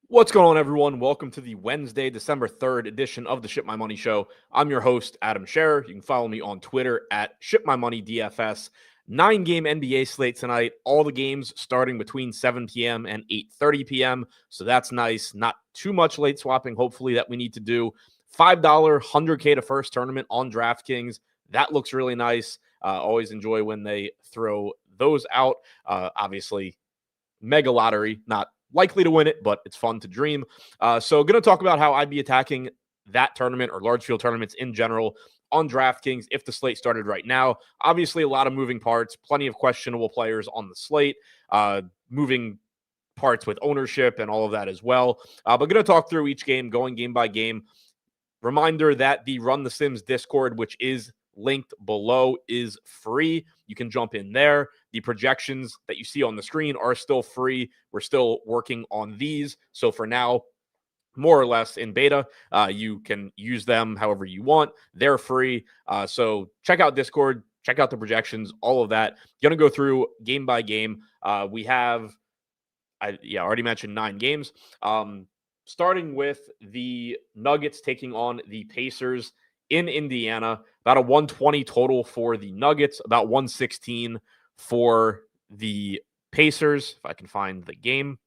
What's going on, everyone? Welcome to the Wednesday, December 3rd edition of the Ship My Money Show. I'm your host, Adam Scherer. You can follow me on Twitter at ShipMyMoney DFS. 9-game NBA slate tonight. All the games starting between 7 p.m. and 8:30 p.m. So that's nice. Not too much late swapping, hopefully, that we need to do. $5 100K to first tournament on DraftKings. That looks really nice. Always enjoy when they throw those out. Obviously, mega lottery, not likely to win it, but it's fun to dream. So going to talk about how I'd be attacking that tournament or large field tournaments in general on DraftKings if the slate started right now. Obviously, a lot of moving parts, plenty of questionable players on the slate, moving parts with ownership and all of that as well. But going to talk through each game, going game by game. Reminder that the Run the Sims Discord, which is linked below, is free. You can jump in there. The projections that you see on the screen are still free. We're still working on these. So for now, more or less in beta, you can use them however you want. They're free. So check out Discord, check out the projections, all of that. Going to go through game by game. We have, I already mentioned 9 games. Starting with the Nuggets taking on the Pacers in Indiana. About a 120 total for the Nuggets, about 116 for the Pacers, if I can find the game.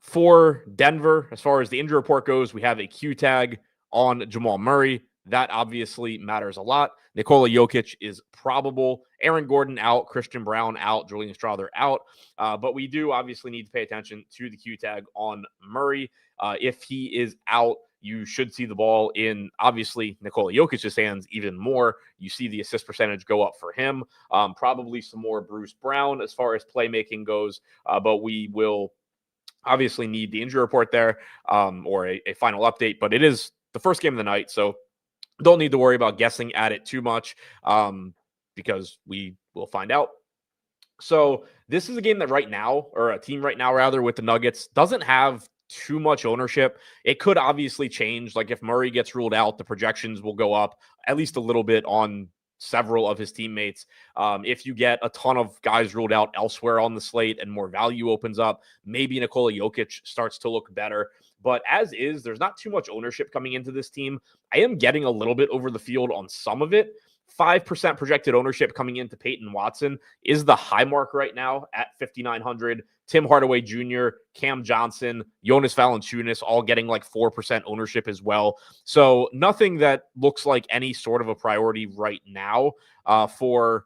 For Denver, as far as the injury report goes, we have a Q tag on Jamal Murray. That obviously matters a lot. Nikola Jokic is probable. Aaron Gordon out. Christian Brown out. Julian Strawther out. But we do obviously need to pay attention to the Q tag on Murray. If he is out, you should see the ball in, obviously, Nikola Jokic's hands even more. You see the assist percentage go up for him. Probably some more Bruce Brown as far as playmaking goes. But we will obviously need the injury report there or a final update. But it is the first game of the night, so don't need to worry about guessing at it too much because we will find out. So this is a game that right now, or a team right now rather, with the Nuggets, doesn't have too much ownership. It could obviously change. Like if Murray gets ruled out, the projections will go up at least a little bit on several of his teammates. If you get a ton of guys ruled out elsewhere on the slate and more value opens up, maybe Nikola Jokic starts to look better. But as is, there's not too much ownership coming into this team. I am getting a little bit over the field on some of it. 5% projected ownership coming into Peyton Watson is the high mark right now at 5,900. Tim Hardaway Jr., Cam Johnson, Jonas Valanciunas all getting like 4% ownership as well. So nothing that looks like any sort of a priority right now for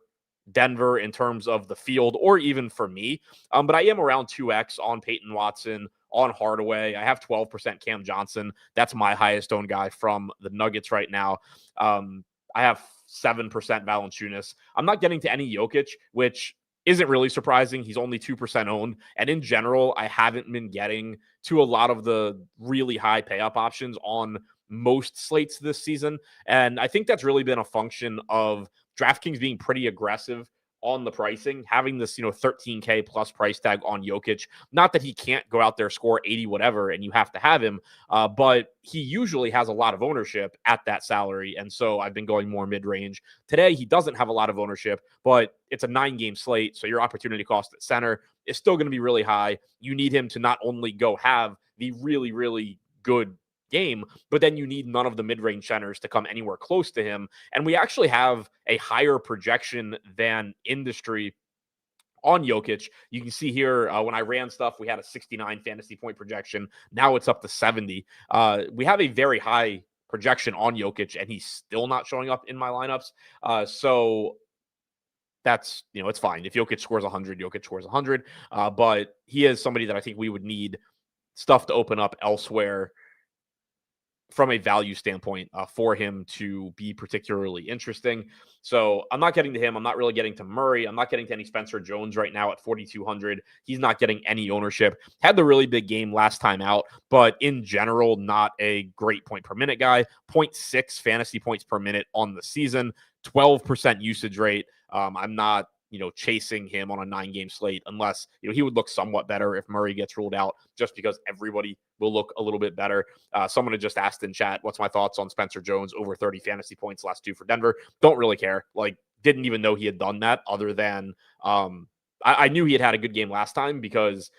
Denver in terms of the field or even for me. But I am around 2x on Peyton Watson, on Hardaway. I have 12% Cam Johnson. That's my highest owned guy from the Nuggets right now. I have 7% Valanciunas. I'm not getting to any Jokic, which isn't really surprising. He's only 2% owned. And in general, I haven't been getting to a lot of the really high pay-up options on most slates this season. And I think that's really been a function of DraftKings being pretty aggressive on the pricing, having this, 13K plus price tag on Jokic. Not that he can't go out there, score 80, whatever, and you have to have him, but he usually has a lot of ownership at that salary. And so I've been going more mid-range. Today, he doesn't have a lot of ownership, but it's a 9-game slate. So your opportunity cost at center is still going to be really high. You need him to not only go have the really, really good game, but then you need none of the mid-range centers to come anywhere close to him. And we actually have a higher projection than industry on Jokic. You can see here when I ran stuff, we had a 69 fantasy point projection. Now it's up to 70. We have a very high projection on Jokic, and he's still not showing up in my lineups. So that's, it's fine. If Jokic scores 100, Jokic scores 100. But he is somebody that I think we would need stuff to open up elsewhere from a value standpoint for him to be particularly interesting. So I'm not getting to him. I'm not really getting to Murray. I'm not getting to any Spencer Jones right now at 4,200. He's not getting any ownership. Had the really big game last time out, but in general, not a great point per minute guy. 0.6 fantasy points per minute on the season, 12% usage rate. I'm not chasing him on a 9-game slate unless, he would look somewhat better if Murray gets ruled out, just because everybody will look a little bit better. Someone had just asked in chat, what's my thoughts on Spencer Jones over 30 fantasy points last 2 for Denver? Don't really care. Didn't even know he had done that other than I knew he had a good game last time because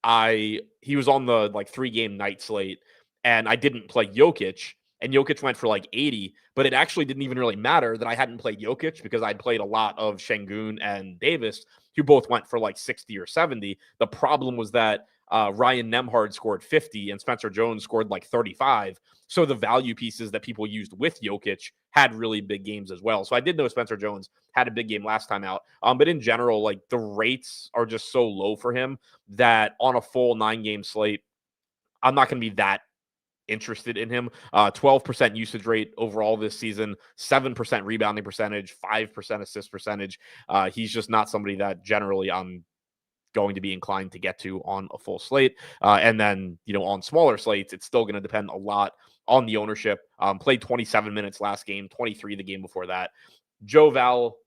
he was on the like 3-game night slate, and I didn't play Jokic, and Jokic went for like 80, but it actually didn't even really matter that I hadn't played Jokic because I'd played a lot of Şengün and Davis, who both went for like 60 or 70. The problem was that Ryan Nembhard scored 50 and Spencer Jones scored like 35. So the value pieces that people used with Jokic had really big games as well. So I did know Spencer Jones had a big game last time out. But in general, like the rates are just so low for him that on a full 9-game slate, I'm not going to be that interested in him. 12% usage rate overall this season, 7% rebounding percentage, 5% assist percentage. He's just not somebody that generally I'm going to be inclined to get to on a full slate. And then, on smaller slates, it's still going to depend a lot on the ownership. Played 27 minutes last game, 23 the game before that. Joe Val,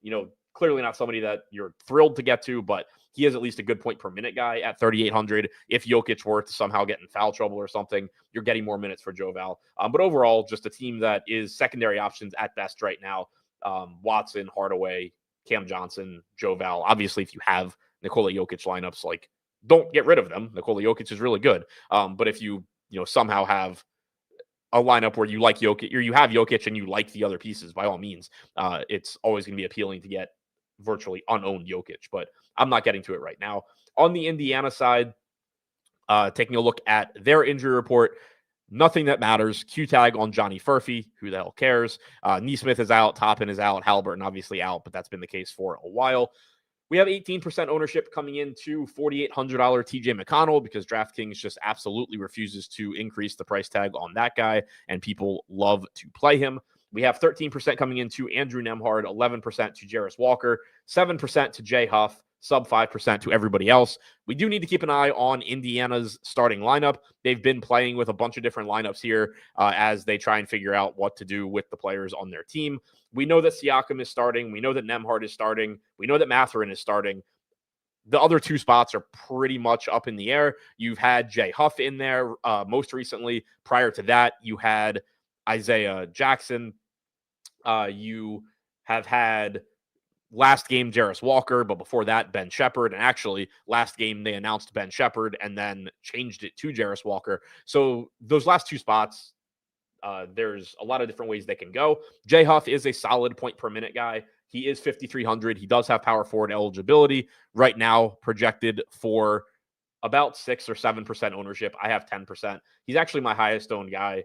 clearly not somebody that you're thrilled to get to, but he is at least a good point per minute guy at 3,800. If Jokic were to somehow get in foul trouble or something, you're getting more minutes for Joe Val. But overall, just a team that is secondary options at best right now. Watson, Hardaway, Cam Johnson, Joe Val. Obviously, if you have Nikola Jokic lineups, like, don't get rid of them. Nikola Jokic is really good. But if you somehow have a lineup where you like Jokic, or you have Jokic and you like the other pieces, by all means, it's always going to be appealing to get virtually unowned Jokic, but I'm not getting to it right now. On the Indiana side, taking a look at their injury report, nothing that matters. Q tag on Johnny Furphy. Who the hell cares? Neesmith is out. Toppin is out. Halliburton obviously out, but that's been the case for a while. We have 18% ownership coming into $4,800 TJ McConnell because DraftKings just absolutely refuses to increase the price tag on that guy, and people love to play him. We have 13% coming into Andrew Nembhard, 11% to Jarris Walker, 7% to Jay Huff, sub 5% to everybody else. We do need to keep an eye on Indiana's starting lineup. They've been playing with a bunch of different lineups here as they try and figure out what to do with the players on their team. We know that Siakam is starting. We know that Nembhard is starting. We know that Mathurin is starting. The other two spots are pretty much up in the air. You've had Jay Huff in there most recently. Prior to that, you had Isaiah Jackson. You have had last game Jarris Walker, but before that, Ben Shepherd. And actually, last game they announced Ben Shepherd and then changed it to Jarris Walker. So those last two spots, there's a lot of different ways they can go. Jay Huff is a solid point per minute guy. He is 5,300. He does have power forward eligibility right now, projected for about 6 or 7% ownership. I have 10%. He's actually my highest owned guy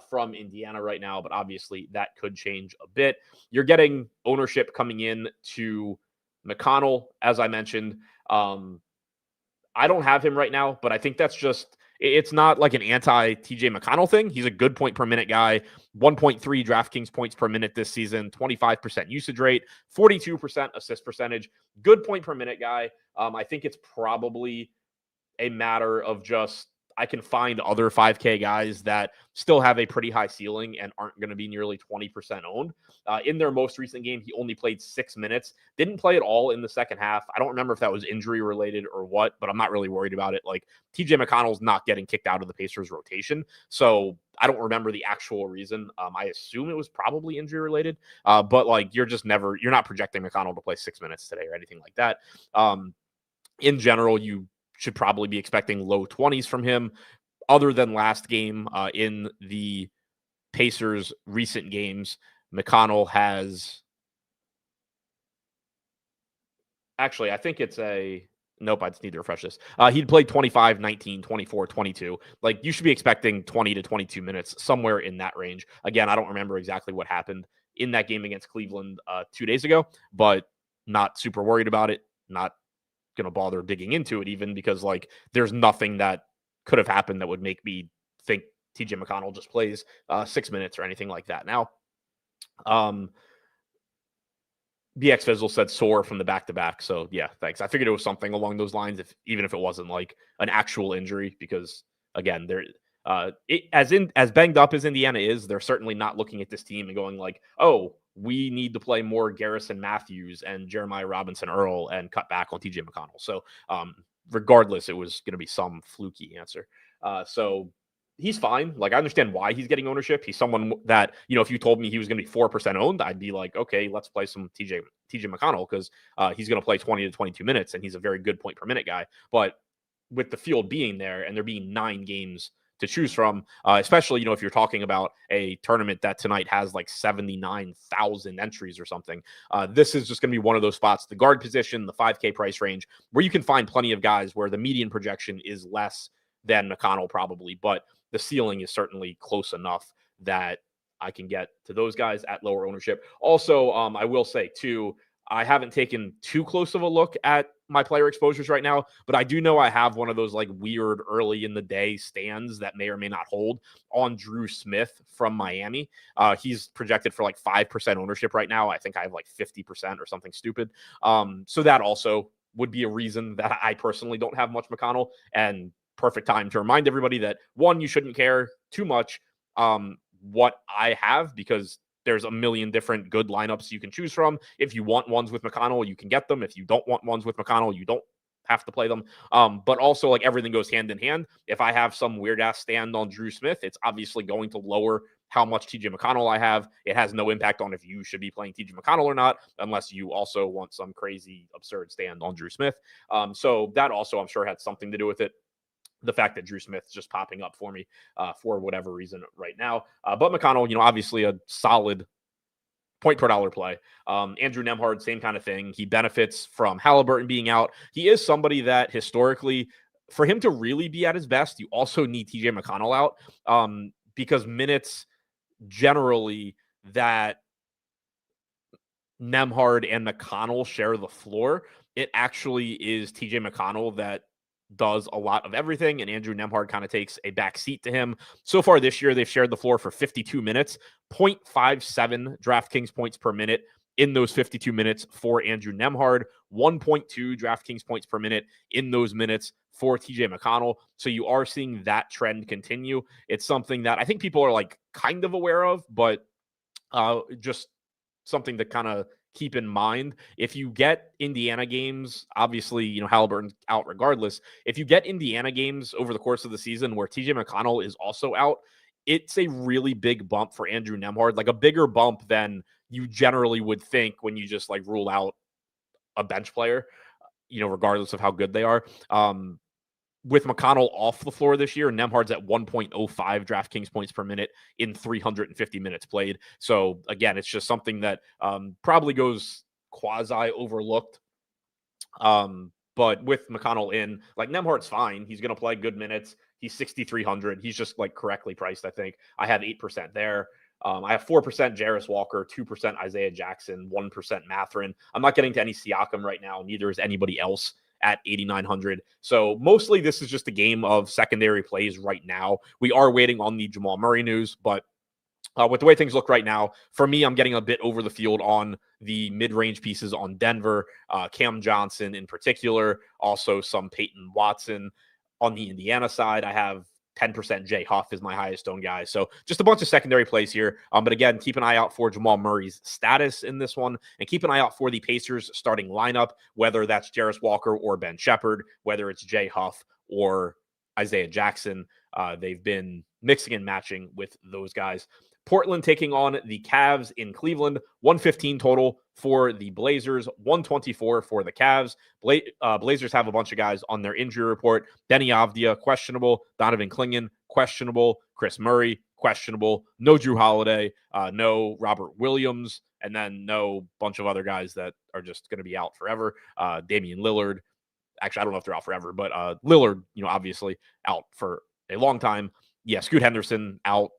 from Indiana right now, but obviously that could change a bit. You're getting ownership coming in to McConnell, as I mentioned. I don't have him right now, but I think that's just, it's not like an anti-TJ McConnell thing. He's a good point per minute guy, 1.3 DraftKings points per minute this season, 25% usage rate, 42% assist percentage, good point per minute guy. I think it's probably a matter of just, I can find other 5K guys that still have a pretty high ceiling and aren't going to be nearly 20% owned. In their most recent game, he only played 6 minutes, didn't play at all in the second half. I don't remember if that was injury related or what, but I'm not really worried about it. Like, TJ McConnell's not getting kicked out of the Pacers rotation, so I don't remember the actual reason. I assume it was probably injury related, but like, you're not projecting McConnell to play 6 minutes today or anything like that. In general, you should probably be expecting low 20s from him. Other than last game, in the Pacers' recent games, McConnell has... Actually, I think it's a... Nope, I just need to refresh this. He'd played 25, 19, 24, 22. Like, you should be expecting 20 to 22 minutes, somewhere in that range. Again, I don't remember exactly what happened in that game against Cleveland 2 days ago, but not super worried about it. Not going to bother digging into it even, because like, there's nothing that could have happened that would make me think TJ McConnell just plays 6 minutes or anything like that. Now, BX Fizzle said sore from the back-to-back. So yeah, thanks. I figured it was something along those lines, even if it wasn't like an actual injury, because again, as banged up as Indiana is, they're certainly not looking at this team and going like, oh, we need to play more Garrison Matthews and Jeremiah Robinson Earl and cut back on TJ McConnell. So regardless, it was going to be some fluky answer. So he's fine. Like, I understand why he's getting ownership. He's someone that, if you told me he was going to be 4% owned, I'd be like, okay, let's play some TJ McConnell, because he's going to play 20 to 22 minutes and he's a very good point per minute guy. But with the field being there and there being 9 games to choose from, especially, if you're talking about a tournament that tonight has like 79,000 entries or something, this is just going to be one of those spots, the guard position, the 5K price range, where you can find plenty of guys where the median projection is less than McConnell probably, but the ceiling is certainly close enough that I can get to those guys at lower ownership. Also, I will say too, I haven't taken too close of a look at my player exposures right now, but I do know I have one of those like weird early in the day stands that may or may not hold on Drew Smith from Miami. He's projected for like 5% ownership right now. I think I have like 50% or something stupid. So that also would be a reason that I personally don't have much McConnell, and perfect time to remind everybody that, one, you shouldn't care too much what I have, because there's a million different good lineups you can choose from. If you want ones with McConnell, you can get them. If you don't want ones with McConnell, you don't have to play them. But also, like, everything goes hand in hand. If I have some weird ass stand on Drew Smith, it's obviously going to lower how much TJ McConnell I have. It has no impact on if you should be playing TJ McConnell or not, unless you also want some crazy, absurd stand on Drew Smith. So that also, I'm sure, had something to do with it. The fact that Drew Smith's just popping up for me for whatever reason right now. But McConnell, obviously a solid point per dollar play. Andrew Nembhard, same kind of thing. He benefits from Halliburton being out. He is somebody that historically, for him to really be at his best, you also need TJ McConnell out, because minutes generally that Nembhard and McConnell share the floor, it actually is TJ McConnell that does a lot of everything, and Andrew Nembhard kind of takes a back seat to him. So far this year, they've shared the floor for 52 minutes, 0.57 DraftKings points per minute in those 52 minutes for Andrew Nembhard, 1.2 DraftKings points per minute in those minutes for TJ McConnell. So you are seeing that trend continue. It's something that I think people are like kind of aware of, but just something to kind of keep in mind. If you get Indiana games, obviously, Halliburton's out regardless. If you get Indiana games over the course of the season where TJ McConnell is also out, it's a really big bump for Andrew Nembhard, like a bigger bump than you generally would think when you just like rule out a bench player, regardless of how good they are. With McConnell off the floor this year, Nembhard's at 1.05 DraftKings points per minute in 350 minutes played. So again, it's just something that probably goes quasi overlooked. But with McConnell in, like, Nembhard's fine. He's going to play good minutes. He's 6,300. He's just like correctly priced, I think. I have 8% there. I have 4% Jarris Walker, 2% Isaiah Jackson, 1% Mathurin. I'm not getting to any Siakam right now. Neither is anybody else at 8,900. So mostly this is just a game of secondary plays right now. We are waiting on the Jamal Murray news, but with the way things look right now, for me, I'm getting a bit over the field on the mid-range pieces on Denver, Cam Johnson in particular, also some Peyton Watson. On the Indiana side, I have 10% Jay Huff is my highest owned guy. So just a bunch of secondary plays here. But again, keep an eye out for Jamal Murray's status in this one, and keep an eye out for the Pacers starting lineup, whether that's Jarris Walker or Ben Shepherd, whether it's Jay Huff or Isaiah Jackson. They've been mixing and matching with those guys. Portland taking on the Cavs in Cleveland, 115 total for the Blazers, 124 for the Cavs. Blazers have a bunch of guys on their injury report. Denny Avdia, questionable. Donovan Clingan, questionable. Chris Murray, questionable. No Drew Holiday, no Robert Williams, and then no bunch of other guys that are just going to be out forever. Damian Lillard. Actually, I don't know if they're out forever, but Lillard, obviously out for a long time. Yeah, Scoot Henderson out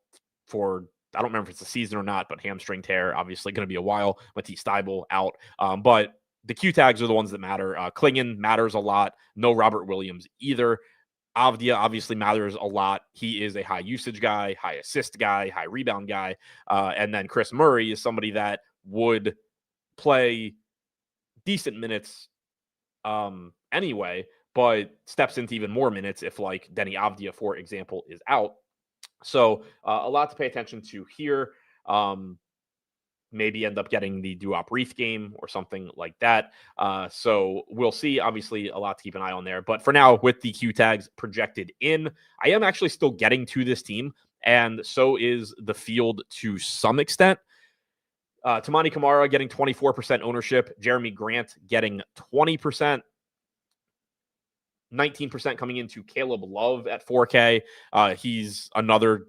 for, I don't remember if it's a season or not, but hamstring tear, obviously going to be a while. Matisse Thybulle out. But the Q tags are the ones that matter. Clingan matters a lot. No Robert Williams either. Avdia obviously matters a lot. He is a high usage guy, high assist guy, high rebound guy. And then Chris Murray is somebody that would play decent minutes anyway, but steps into even more minutes if, like, Denny Avdia, for example, is out. So a lot to pay attention to here. Maybe end up getting the Duop Reef game or something like that. So we'll see. Obviously, a lot to keep an eye on there. But for now, with the Q tags projected in, I am actually still getting to this team, and so is the field to some extent. Tamani Kamara getting 24% ownership. Jeremy Grant getting 20%. 19% coming into Caleb Love at 4K. He's another,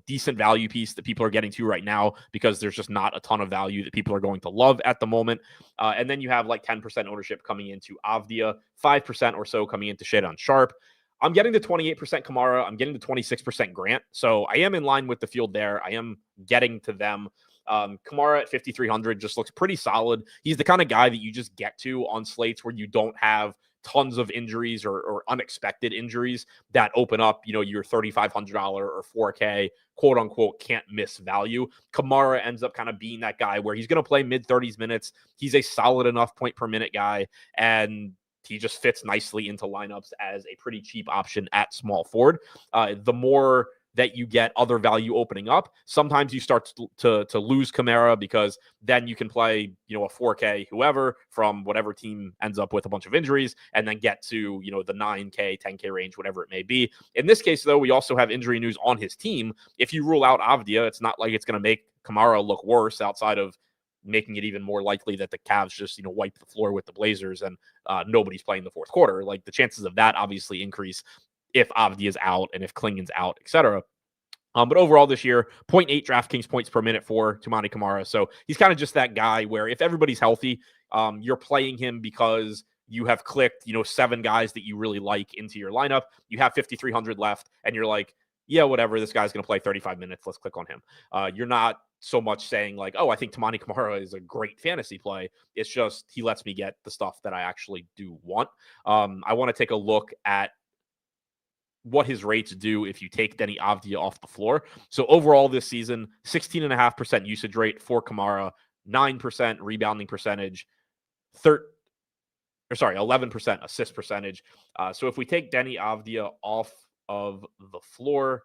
decent value piece that people are getting to right now because there's just not a ton of value that people are going to love at the moment. And then you have like 10% ownership coming into Avdia, 5% or so coming into Shadon Sharp. I'm getting the 28% Kamara. I'm getting the 26% Grant. So I am in line with the field there. I am getting to them. Kamara at 5,300 just looks pretty solid. He's the kind of guy that you just get to on slates where you don't have tons of injuries or unexpected injuries that open up, your $3,500 or 4K quote unquote can't miss value. Kamara ends up kind of being that guy where he's going to play mid 30s minutes. He's a solid enough point per minute guy, and he just fits nicely into lineups as a pretty cheap option at small forward. The more that you get other value opening up, sometimes you start to lose Kamara because then you can play, a 4K whoever from whatever team ends up with a bunch of injuries and then get to, the 9K, 10K range, whatever it may be. In this case, though, we also have injury news on his team. If you rule out Avdia, it's not like it's going to make Kamara look worse outside of making it even more likely that the Cavs just, wipe the floor with the Blazers and nobody's playing the fourth quarter. Like the chances of that obviously increase if Avdia is out and if Klingon's out, etc. But overall this year, 0.8 DraftKings points per minute for Toumani Kamara. So he's kind of just that guy where if everybody's healthy, you're playing him because you have clicked, 7 guys that you really like into your lineup. You have 5,300 left and you're like, yeah, whatever, this guy's going to play 35 minutes. Let's click on him. You're not so much saying like, oh, I think Toumani Kamara is a great fantasy play. It's just he lets me get the stuff that I actually do want. I want to take a look at what his rates do if you take Deni Avdia off the floor. So overall this season, 16.5% usage rate for Kamara, 9% rebounding percentage, 11% assist percentage. So if we take Deni Avdia off of the floor,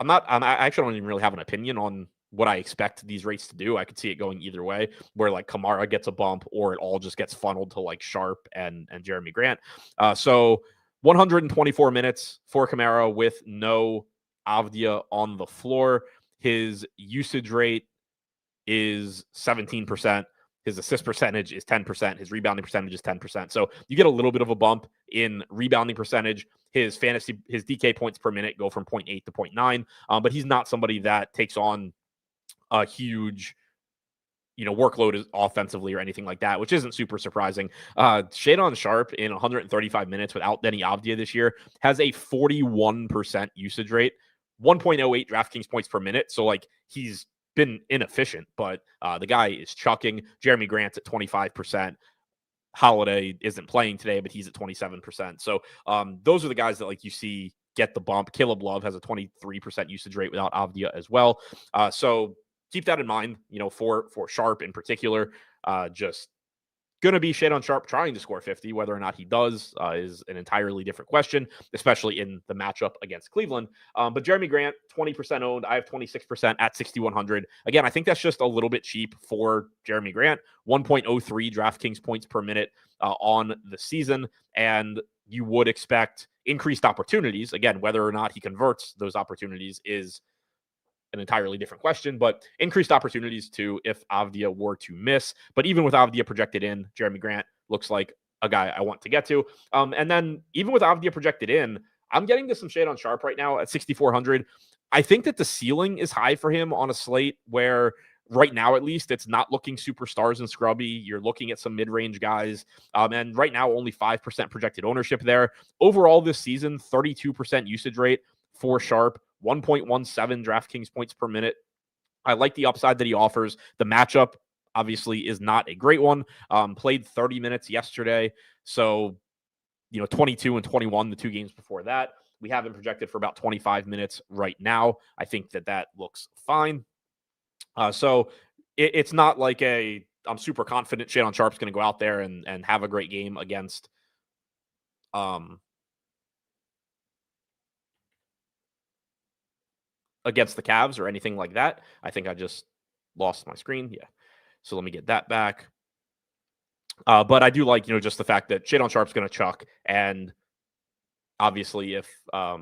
I actually don't even really have an opinion on what I expect these rates to do. I could see it going either way, where like Kamara gets a bump or it all just gets funneled to like Sharp and Jeremy Grant. So 124 minutes for Kamara with no Avdia on the floor. His usage rate is 17%. His assist percentage is 10%. His rebounding percentage is 10%. So you get a little bit of a bump in rebounding percentage. His DK points per minute go from 0.8 to 0.9. But he's not somebody that takes on a huge workload offensively or anything like that, which isn't super surprising. Shadon Sharp in 135 minutes without Deni Avdia this year has a 41% usage rate, 1.08 DraftKings points per minute. So like he's been inefficient, but the guy is chucking. Jeremy Grant's at 25%. Holiday isn't playing today, but he's at 27%. So those are the guys that like you see get the bump. Caleb Love has a 23% usage rate without Avdia as well. So keep that in mind, for Sharp in particular. Just going to be Shadon Sharp trying to score 50. Whether or not he does is an entirely different question, especially in the matchup against Cleveland. But Jeremy Grant, 20% owned. I have 26% at 6,100. Again, I think that's just a little bit cheap for Jeremy Grant. 1.03 DraftKings points per minute on the season. And you would expect increased opportunities. Again, whether or not he converts those opportunities is an entirely different question, but increased opportunities to if Avdia were to miss. But even with Avdia projected in, Jeremy Grant looks like a guy I want to get to. And then even with Avdia projected in, I'm getting to some shade on Sharp right now at 6,400. I think that the ceiling is high for him on a slate where right now, at least, it's not looking superstars and scrubby. You're looking at some mid-range guys. And right now, only 5% projected ownership there. Overall this season, 32% usage rate for Sharp. 1.17 DraftKings points per minute. I like the upside that he offers. The matchup obviously is not a great one. Played 30 minutes yesterday. So, 22 and 21, the 2 games before that. We have him projected for about 25 minutes right now. I think that looks fine. So it's not like I'm super confident Shadon Sharp's going to go out there and have a great game against the Cavs or anything like that. I think I just lost my screen. Yeah. So let me get that back. But I do like, just the fact that Shadon Sharp's going to chuck. And obviously if there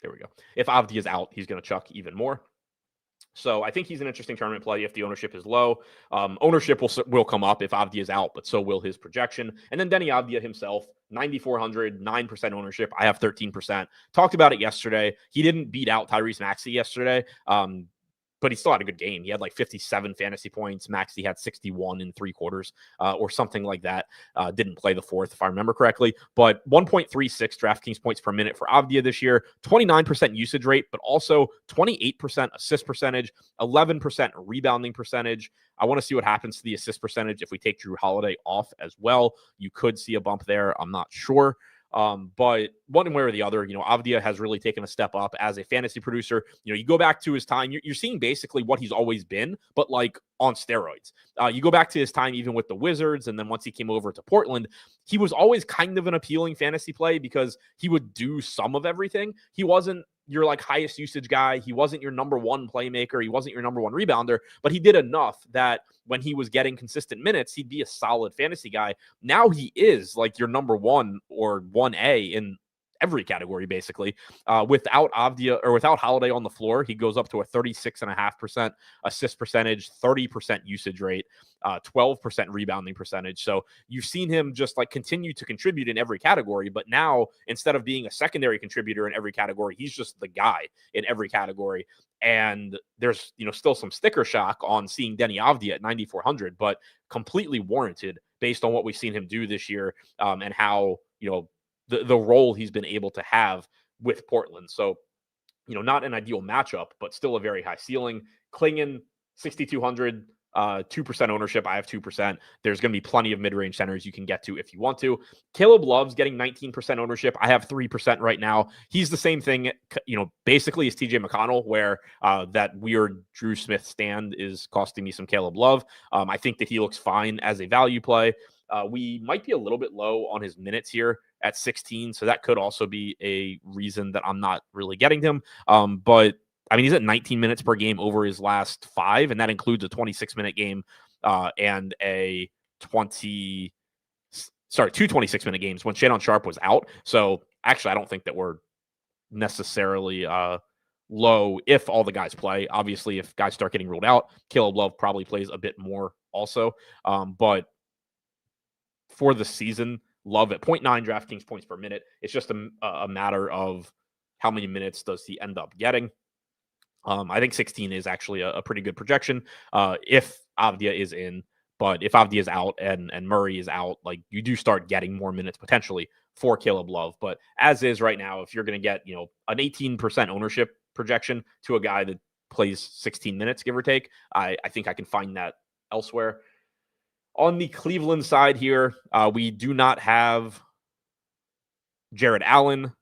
we go. If Avdi is out, he's going to chuck even more. So I think he's an interesting tournament play if the ownership is low. Ownership will come up if Avdia is out, but so will his projection. And then Denny Avdia himself, 9,400, 9% ownership. I have 13%. Talked about it yesterday. He didn't beat out Tyrese Maxey yesterday. But he still had a good game. He had like 57 fantasy points. Maxey had 61 in 3/4 or something like that. Didn't play the fourth, if I remember correctly. But 1.36 DraftKings points per minute for Avdia this year, 29% usage rate, but also 28% assist percentage, 11% rebounding percentage. I want to see what happens to the assist percentage if we take Drew Holiday off as well. You could see a bump there. I'm not sure. But one way or the other, Avdia has really taken a step up as a fantasy producer. You go back to his time, you're seeing basically what he's always been, but like on steroids. You go back to his time even with the Wizards, and then once he came over to Portland, he was always kind of an appealing fantasy play because he would do some of everything. He wasn't your like highest usage guy. He wasn't your number one playmaker. He wasn't your number one rebounder, but he did enough that when he was getting consistent minutes, he'd be a solid fantasy guy. Now he is like your number one or 1A in every category, basically. Without Avdia or without Holiday on the floor, he goes up to a 36.5% assist percentage, 30% usage rate, 12% rebounding percentage. So you've seen him just like continue to contribute in every category. But now, instead of being a secondary contributor in every category, he's just the guy in every category. And there's, still some sticker shock on seeing Denny Avdia at 9,400, but completely warranted based on what we've seen him do this year and how, the role he's been able to have with Portland. So, not an ideal matchup, but still a very high ceiling. Klingon, 6,200, 2% ownership. I have 2%. There's going to be plenty of mid-range centers you can get to if you want to. Caleb Love's getting 19% ownership. I have 3% right now. He's the same thing, basically as TJ McConnell, where that weird Drew Smith stand is costing me some Caleb Love. I think that he looks fine as a value play. We might be a little bit low on his minutes here at 16, so that could also be a reason that I'm not really getting him. But I mean, he's at 19 minutes per game over his last 5, and that includes a 26-minute game and two 26-minute games when Shannon Sharp was out. So actually, I don't think that we're necessarily low if all the guys play. Obviously, if guys start getting ruled out, Caleb Love probably plays a bit more also. But for the season, Love at 0.9 DraftKings points per minute. It's just a matter of how many minutes does he end up getting. I think 16 is actually a pretty good projection if Avdia is in. But if Avdia is out and Murray is out, like you do start getting more minutes potentially for Caleb Love. But as is right now, if you're going to get an 18% ownership projection to a guy that plays 16 minutes, give or take, I think I can find that elsewhere. On the Cleveland side here, we do not have Jared Allen,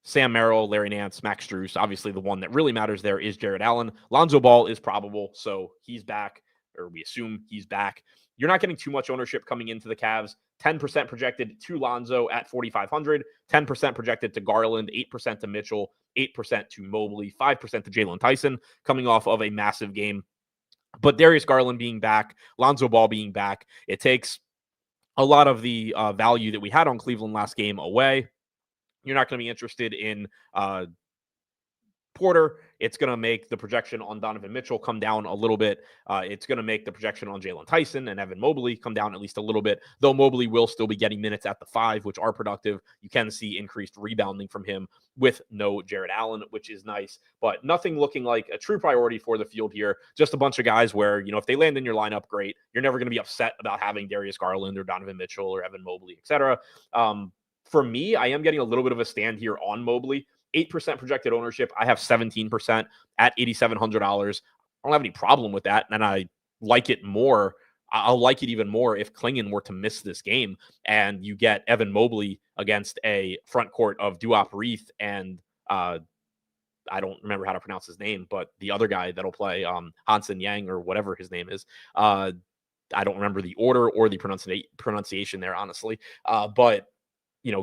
Sam Merrill, Larry Nance, Max Strus. Obviously, the one that really matters there is Jared Allen. Lonzo Ball is probable, so he's back, or we assume he's back. You're not getting too much ownership coming into the Cavs. 10% projected to Lonzo at 4,500, 10% projected to Garland, 8% to Mitchell, 8% to Mobley, 5% to Jalen Tyson, coming off of a massive game. But Darius Garland being back, Lonzo Ball being back, it takes a lot of the value that we had on Cleveland last game away. You're not going to be interested in Porter. It's going to make the projection on Donovan Mitchell come down a little bit. It's going to make the projection on Jalen Tyson and Evan Mobley come down at least a little bit, though Mobley will still be getting minutes at the 5, which are productive. You can see increased rebounding from him with no Jared Allen, which is nice, but nothing looking like a true priority for the field here. Just a bunch of guys where, if they land in your lineup, great. You're never going to be upset about having Darius Garland or Donovan Mitchell or Evan Mobley, etc. For me, I am getting a little bit of a stand here on Mobley. 8% projected ownership. I have 17% at $8,700. I don't have any problem with that. And I like it more. I'll like it even more if Klingon were to miss this game and you get Evan Mobley against a front court of Duop Reith and I don't remember how to pronounce his name, but the other guy that'll play Hansen Yang or whatever his name is. I don't remember the order or the pronunciation there, honestly. But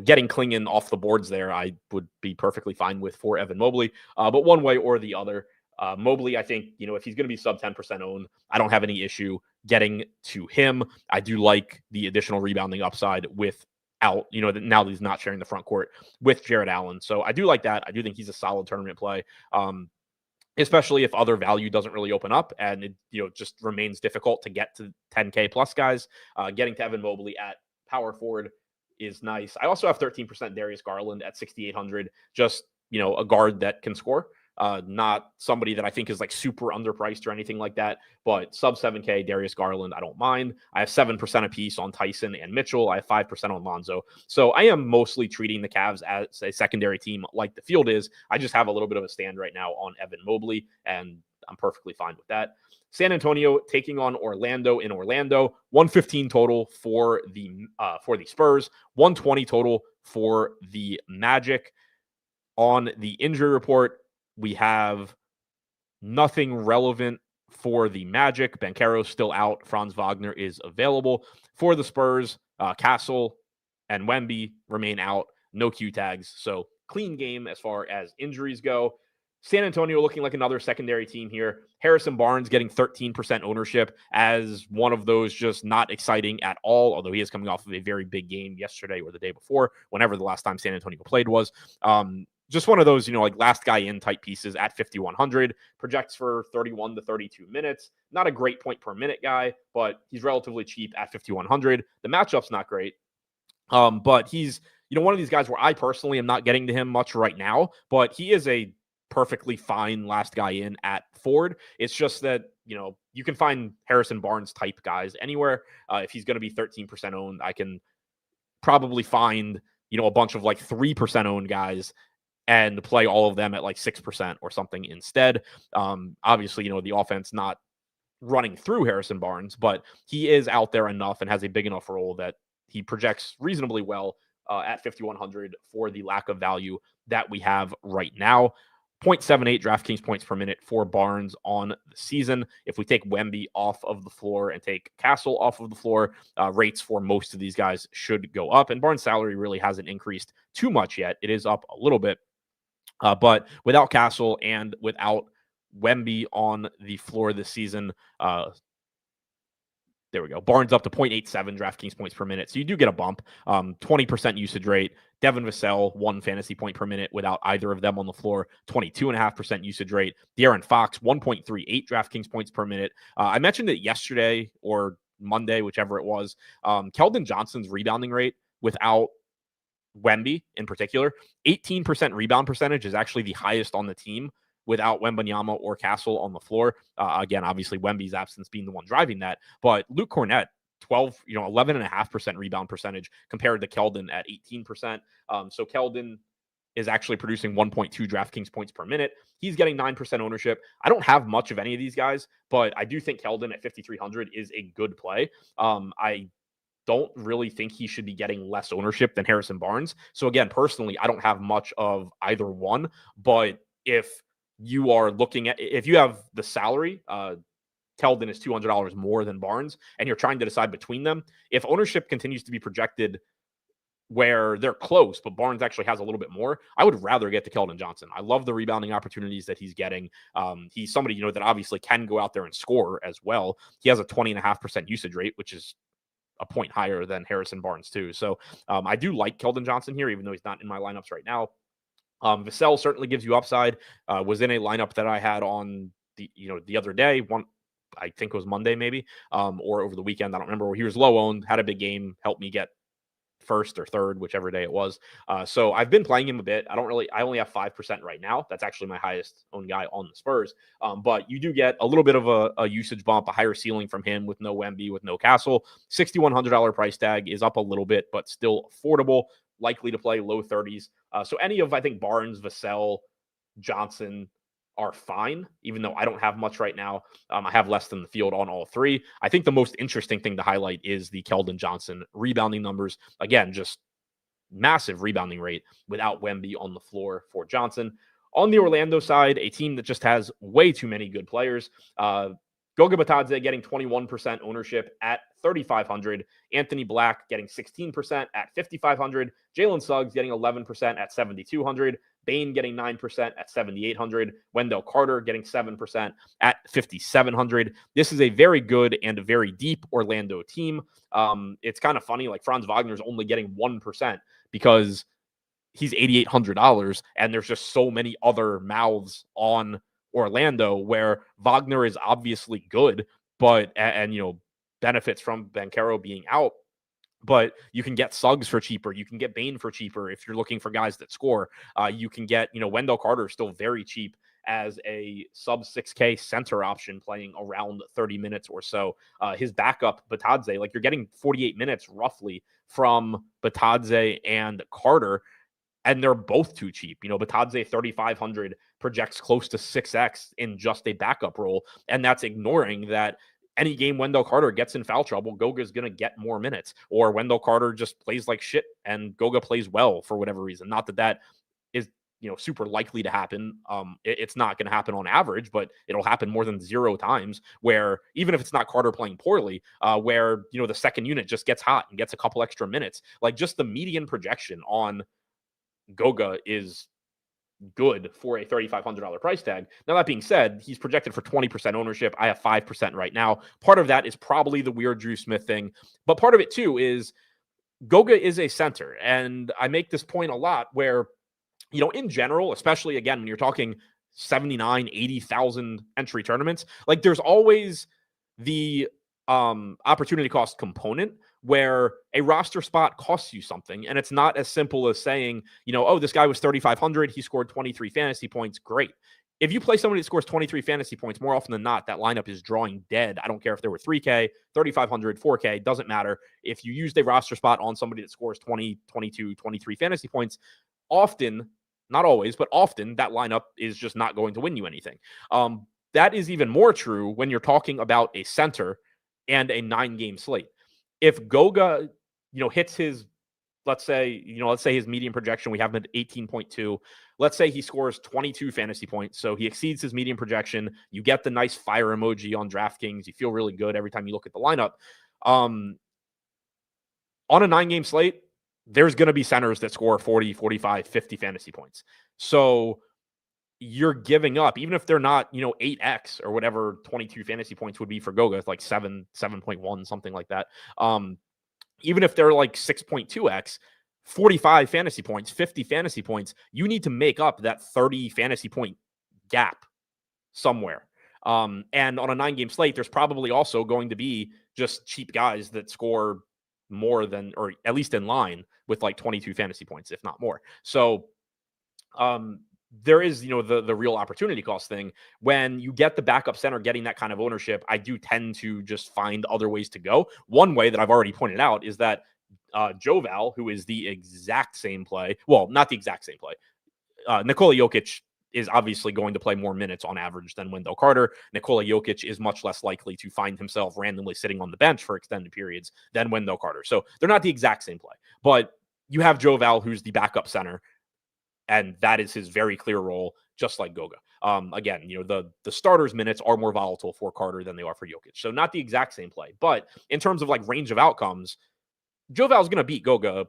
getting Klingon off the boards there, I would be perfectly fine with for Evan Mobley. But one way or the other, Mobley, I think, if he's going to be sub 10% owned, I don't have any issue getting to him. I do like the additional rebounding upside without, now that he's not sharing the front court with Jared Allen. So I do like that. I do think he's a solid tournament play. especially if other value doesn't really open up and it just remains difficult to get to 10K plus guys. Getting to Evan Mobley at power forward is nice. I also have 13% Darius Garland at 6,800. Just a guard that can score. Not somebody that I think is like super underpriced or anything like that, but sub 7K Darius Garland, I don't mind. I have 7% a piece on Tyson and Mitchell. I have 5% on Lonzo. So I am mostly treating the Cavs as a secondary team like the field is. I just have a little bit of a stand right now on Evan Mobley, and I'm perfectly fine with that. San Antonio taking on Orlando in Orlando. 115 total for the Spurs. 120 total for the Magic. On the injury report, we have nothing relevant for the Magic. Banchero's still out. Franz Wagner is available. For the Spurs, Castle and Wemby remain out. No Q tags. So clean game as far as injuries go. San Antonio looking like another secondary team here. Harrison Barnes getting 13% ownership as one of those just not exciting at all, although he is coming off of a very big game yesterday or the day before, whenever the last time San Antonio played was. Just one of those, like last guy in type pieces at 5,100, projects for 31 to 32 minutes. Not a great point per minute guy, but he's relatively cheap at 5,100. The matchup's not great, but he's, one of these guys where I personally am not getting to him much right now, but he is a perfectly fine last guy in at Ford. It's just that, you can find Harrison Barnes type guys anywhere. If he's going to be 13% owned, I can probably find, a bunch of like 3% owned guys and play all of them at like 6% or something instead. Obviously, the offense not running through Harrison Barnes, but he is out there enough and has a big enough role that he projects reasonably well at 5,100 for the lack of value that we have right now. 0.78 DraftKings points per minute for Barnes on the season. If we take Wemby off of the floor and take Castle off of the floor, rates for most of these guys should go up. And Barnes' salary really hasn't increased too much yet. It is up a little bit. But without Castle and without Wemby on the floor this season, there we go. Barnes up to 0.87 DraftKings points per minute. So you do get a bump. 20% usage rate. Devin Vassell, 1 fantasy point per minute without either of them on the floor. 22.5% usage rate. De'Aaron Fox, 1.38 DraftKings points per minute. I mentioned it yesterday or Monday, whichever it was. Keldon Johnson's rebounding rate without Wemby in particular, 18% rebound percentage is actually the highest on the team without Wembanyama or Castle on the floor. Again, obviously Wemby's absence being the one driving that, but Luke Cornett, 11.5% rebound percentage compared to Keldon at 18%. So Keldon is actually producing 1.2 DraftKings points per minute. He's getting 9% ownership. I don't have much of any of these guys, but I do think Keldon at 5,300 is a good play. I don't really think he should be getting less ownership than Harrison Barnes. So again, personally, I don't have much of either one, but if you are looking at, if you have the salary, Keldon is $200 more than Barnes, and you're trying to decide between them, if ownership continues to be projected where they're close, but Barnes actually has a little bit more, I would rather get to Keldon Johnson. I love the rebounding opportunities that he's getting. He's somebody, that obviously can go out there and score as well. He has a 20.5% usage rate, which is a point higher than Harrison Barnes too. So I do like Keldon Johnson here, even though he's not in my lineups right now. Vassell certainly gives you upside. Was in a lineup that I had on the other day. I think it was Monday maybe, or over the weekend. I don't remember. Where he was low owned, had a big game, helped me get first or third, whichever day it was. So I've been playing him a bit. I only have 5% right now. That's actually my highest owned guy on the Spurs. But you do get a little bit of a usage bump, a higher ceiling from him with no Wemby, with no Castle. $6,100 price tag is up a little bit, but still affordable, likely to play low 30s. So any of, I think, Barnes, Vassell, Johnson are fine, even though I don't have much right now. I have less than the field on all three. I think the most interesting thing to highlight is the Keldon Johnson rebounding numbers. Again, just massive rebounding rate without Wemby on the floor for Johnson. On the Orlando side, a team that just has way too many good players. Goga Bitadze getting 21% ownership at 3,500. Anthony Black getting 16% at 5,500. Jalen Suggs getting 11% at 7,200. Bane getting 9% at 7,800. Wendell Carter getting 7% at 5,700. This is a very good and a very deep Orlando team. It's kind of funny, like Franz Wagner's only getting 1% because he's $8,800 and there's just so many other mouths on Orlando, where Wagner is obviously good, but and benefits from Banchero being out. But you can get Suggs for cheaper. You can get Bane for cheaper if you're looking for guys that score. You can get, Wendell Carter still very cheap as a sub 6K center option playing around 30 minutes or so. His backup, Batadze, like you're getting 48 minutes roughly from Batadze and Carter, and they're both too cheap. Batadze 3,500 projects close to 6x in just a backup role, and that's ignoring that any game Wendell Carter gets in foul trouble, Goga's going to get more minutes, or Wendell Carter just plays like shit and Goga plays well for whatever reason. Not that is, super likely to happen. It's not going to happen on average, but it'll happen more than 0 times where even if it's not Carter playing poorly, where, the second unit just gets hot and gets a couple extra minutes, like just the median projection on Goga is good for a $3,500 price tag. Now, that being said, he's projected for 20% ownership. I have 5% right now. Part of that is probably the weird Drew Smith thing, but part of it too is Goga is a center. And I make this point a lot where, in general, especially again, when you're talking 79, 80,000 entry tournaments, like there's always the opportunity cost component where a roster spot costs you something. And it's not as simple as saying, oh, this guy was 3,500. He scored 23 fantasy points. Great. If you play somebody that scores 23 fantasy points, more often than not, that lineup is drawing dead. I don't care if there were 3K, 3,500, 4K, doesn't matter. If you used a roster spot on somebody that scores 20, 22, 23 fantasy points, often, not always, but often that lineup is just not going to win you anything. That is even more true when you're talking about a center and a 9-game slate. If Goga, hits his, let's say his median projection, we have him at 18.2. Let's say he scores 22 fantasy points. So he exceeds his median projection. You get the nice fire emoji on DraftKings. You feel really good every time you look at the lineup. On a 9-game slate, there's going to be centers that score 40, 45, 50 fantasy points. So you're giving up, even if they're not, 8x or whatever 22 fantasy points would be for Goga, it's like 7.1, something like that. Even if they're like 6.2x, 45 fantasy points, 50 fantasy points, you need to make up that 30 fantasy point gap somewhere. And on a 9-game slate, there's probably also going to be just cheap guys that score more than, or at least in line with like 22 fantasy points, if not more. So, there is, the real opportunity cost thing. When you get the backup center getting that kind of ownership, I do tend to just find other ways to go. One way that I've already pointed out is that Joval, who is the exact same play, well, not the exact same play. Nikola Jokic is obviously going to play more minutes on average than Wendell Carter. Nikola Jokic is much less likely to find himself randomly sitting on the bench for extended periods than Wendell Carter. So they're not the exact same play, but you have Joval, who's the backup center, and that is his very clear role, just like Goga. Again, the starters' minutes are more volatile for Carter than they are for Jokic. So not the exact same play. But in terms of like range of outcomes, Joval is going to beat Goga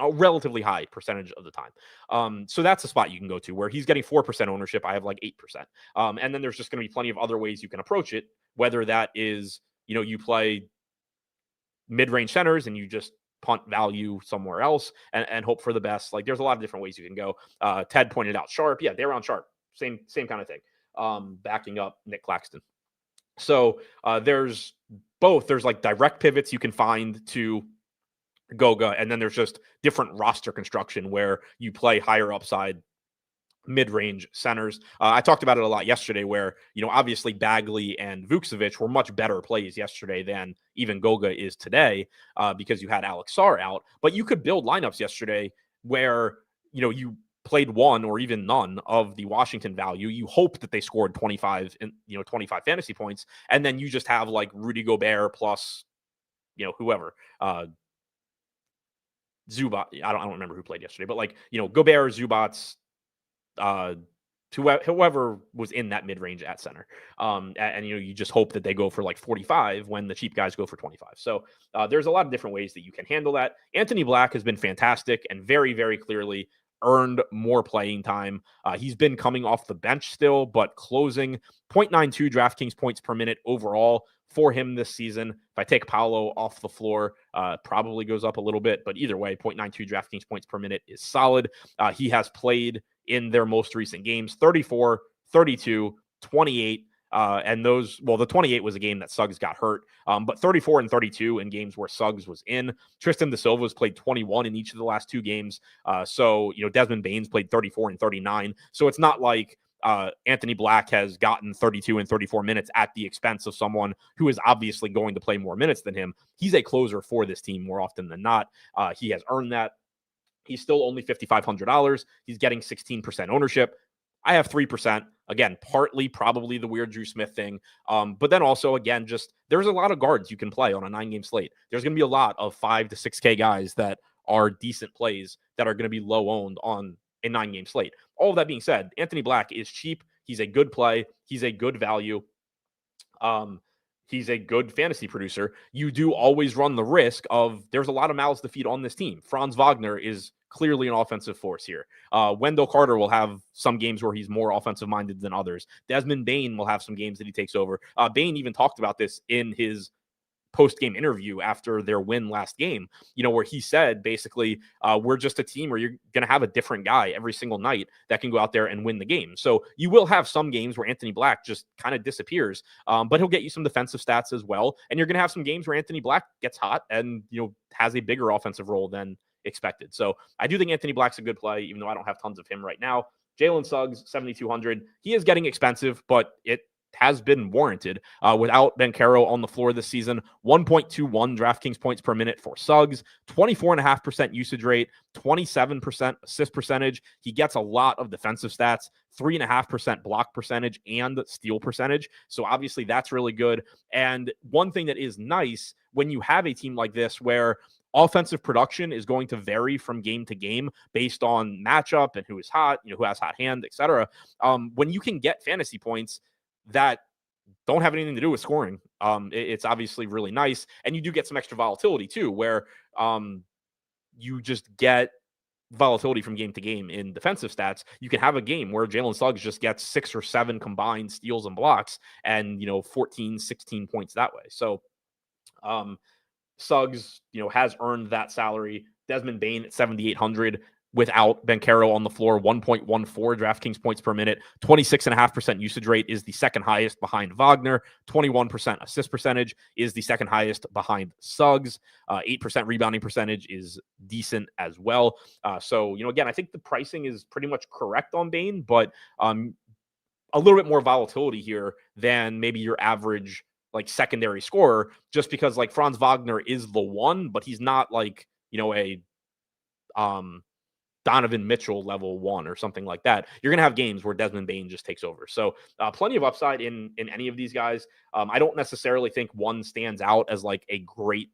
a relatively high percentage of the time. So that's a spot you can go to where he's getting 4% ownership. I have like 8%. And then there's just going to be plenty of other ways you can approach it, whether that is, you play mid-range centers and you just punt value somewhere else and hope for the best. Like there's a lot of different ways you can go. Ted pointed out Sharp. Yeah, they're on Sharp. Same kind of thing. Backing up Nick Claxton. So there's both. There's like direct pivots you can find to Goga, and then there's just different roster construction where you play higher upside mid-range centers. I talked about it a lot yesterday where, obviously Bagley and Vukcevic were much better plays yesterday than even Goga is today because you had Alex Sarr out. But you could build lineups yesterday where, you played one or even none of the Washington value. You hope that they scored 25 fantasy points, and then you just have like Rudy Gobert plus, whoever. Zubac. I don't remember who played yesterday, but like, Gobert, Zubats, whoever was in that mid-range at center. And you just hope that they go for like 45 when the cheap guys go for 25. So there's a lot of different ways that you can handle that. Anthony Black has been fantastic and very, very clearly earned more playing time. He's been coming off the bench still, but closing 0.92 DraftKings points per minute overall for him this season. If I take Paolo off the floor, probably goes up a little bit, but either way, 0.92 DraftKings points per minute is solid. He has played in their most recent games, 34, 32, 28. And the 28 was a game that Suggs got hurt, but 34 and 32 in games where Suggs was in. Tristan Da Silva's played 21 in each of the last two games. So Desmond Bane's played 34 and 39. So it's not like Anthony Black has gotten 32 and 34 minutes at the expense of someone who is obviously going to play more minutes than him. He's a closer for this team more often than not. He has earned that. He's still only $5,500. He's getting 16% ownership. I have 3%. Again, partly probably the weird Drew Smith thing. But then also, again, just there's a lot of guards you can play on a 9-game slate. There's going to be a lot of 5 to 6K guys that are decent plays that are going to be low owned on a 9-game slate. All of that being said, Anthony Black is cheap. He's a good play. He's a good value. He's a good fantasy producer. You do always run the risk of there's a lot of mouths to feed on this team. Franz Wagner is clearly an offensive force here. Wendell Carter will have some games where he's more offensive minded than others. Desmond Bane will have some games that he takes over. Bane even talked about this in his post-game interview after their win last game, where he said, basically, we're just a team where you're going to have a different guy every single night that can go out there and win the game. So you will have some games where Anthony Black just kind of disappears, but he'll get you some defensive stats as well. And you're going to have some games where Anthony Black gets hot and, has a bigger offensive role than expected. So I do think Anthony Black's a good play, even though I don't have tons of him right now. Jalen Suggs, 7,200. He is getting expensive, but it has been warranted. Without Banchero on the floor this season, 1.21 DraftKings points per minute for Suggs, 24.5% usage rate, 27% assist percentage. He gets a lot of defensive stats, 3.5% block percentage and steal percentage. So obviously that's really good. And one thing that is nice when you have a team like this where offensive production is going to vary from game to game based on matchup and who is hot, who has hot hand, etc. When you can get fantasy points that don't have anything to do with scoring, it's obviously really nice. And you do get some extra volatility too, where you just get volatility from game to game in defensive stats. You can have a game where Jalen Suggs just gets 6 or 7 combined steals and blocks and 14, 16 points that way. So Suggs, has earned that salary. Desmond Bane at 7,800 without Banchero on the floor, 1.14 DraftKings points per minute, 26.5% usage rate is the second highest behind Wagner, 21% assist percentage is the second highest behind Suggs, 8% rebounding percentage is decent as well. So, again, I think the pricing is pretty much correct on Bane, but a little bit more volatility here than maybe your average secondary scorer, just because Franz Wagner is the one, but he's not a Donovan Mitchell level 1 or something like that. You're going to have games where Desmond Bane just takes over. So plenty of upside in any of these guys. I don't necessarily think one stands out as a great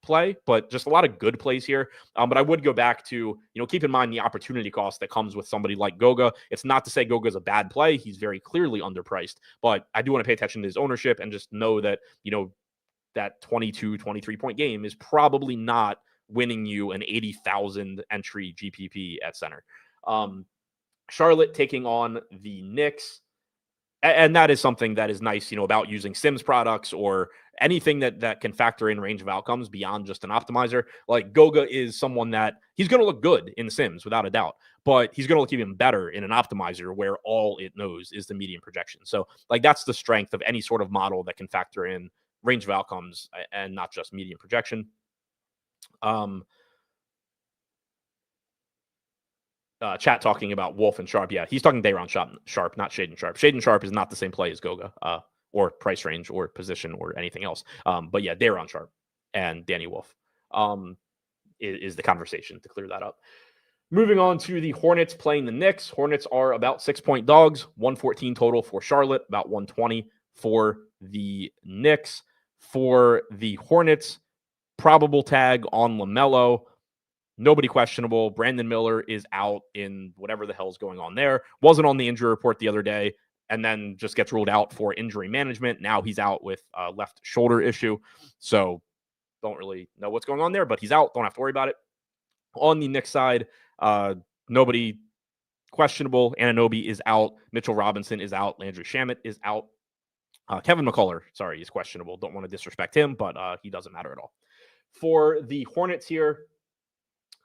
play, but just a lot of good plays here. But I would go back to, keep in mind the opportunity cost that comes with somebody like Goga. It's not to say Goga is a bad play. He's very clearly underpriced, but I do want to pay attention to his ownership and just know that, that 22, 23 point game is probably not winning you an 80,000 entry GPP at center. Charlotte taking on the Knicks. And that is something that is nice, about using Sims products or anything that can factor in range of outcomes beyond just an optimizer. Goga is someone that he's going to look good in Sims without a doubt, but he's going to look even better in an optimizer where all it knows is the median projection. So that's the strength of any sort of model that can factor in range of outcomes and not just median projection. Chat talking about Wolf and Sharp. Yeah, he's talking Dayron Sharp, not Shaden Sharp. Shaden Sharp is not the same play as Goga, or price range, or position, or anything else. But yeah, Dayron Sharp and Danny Wolf is the conversation, to clear that up. Moving on to the Hornets playing the Knicks. Hornets are about 6-point dogs, 114 total for Charlotte, about 120 for the Knicks. For the Hornets, probable tag on LaMelo. Nobody questionable. Brandon Miller is out in whatever the hell's going on there. Wasn't on the injury report the other day and then just gets ruled out for injury management. Now he's out with a left shoulder issue. So don't really know what's going on there, but he's out. Don't have to worry about it. On the Knicks side, nobody questionable. Anunoby is out. Mitchell Robinson is out. Landry Shamet is out. Kevin McCullough, is questionable. Don't want to disrespect him, but he doesn't matter at all. For the Hornets here,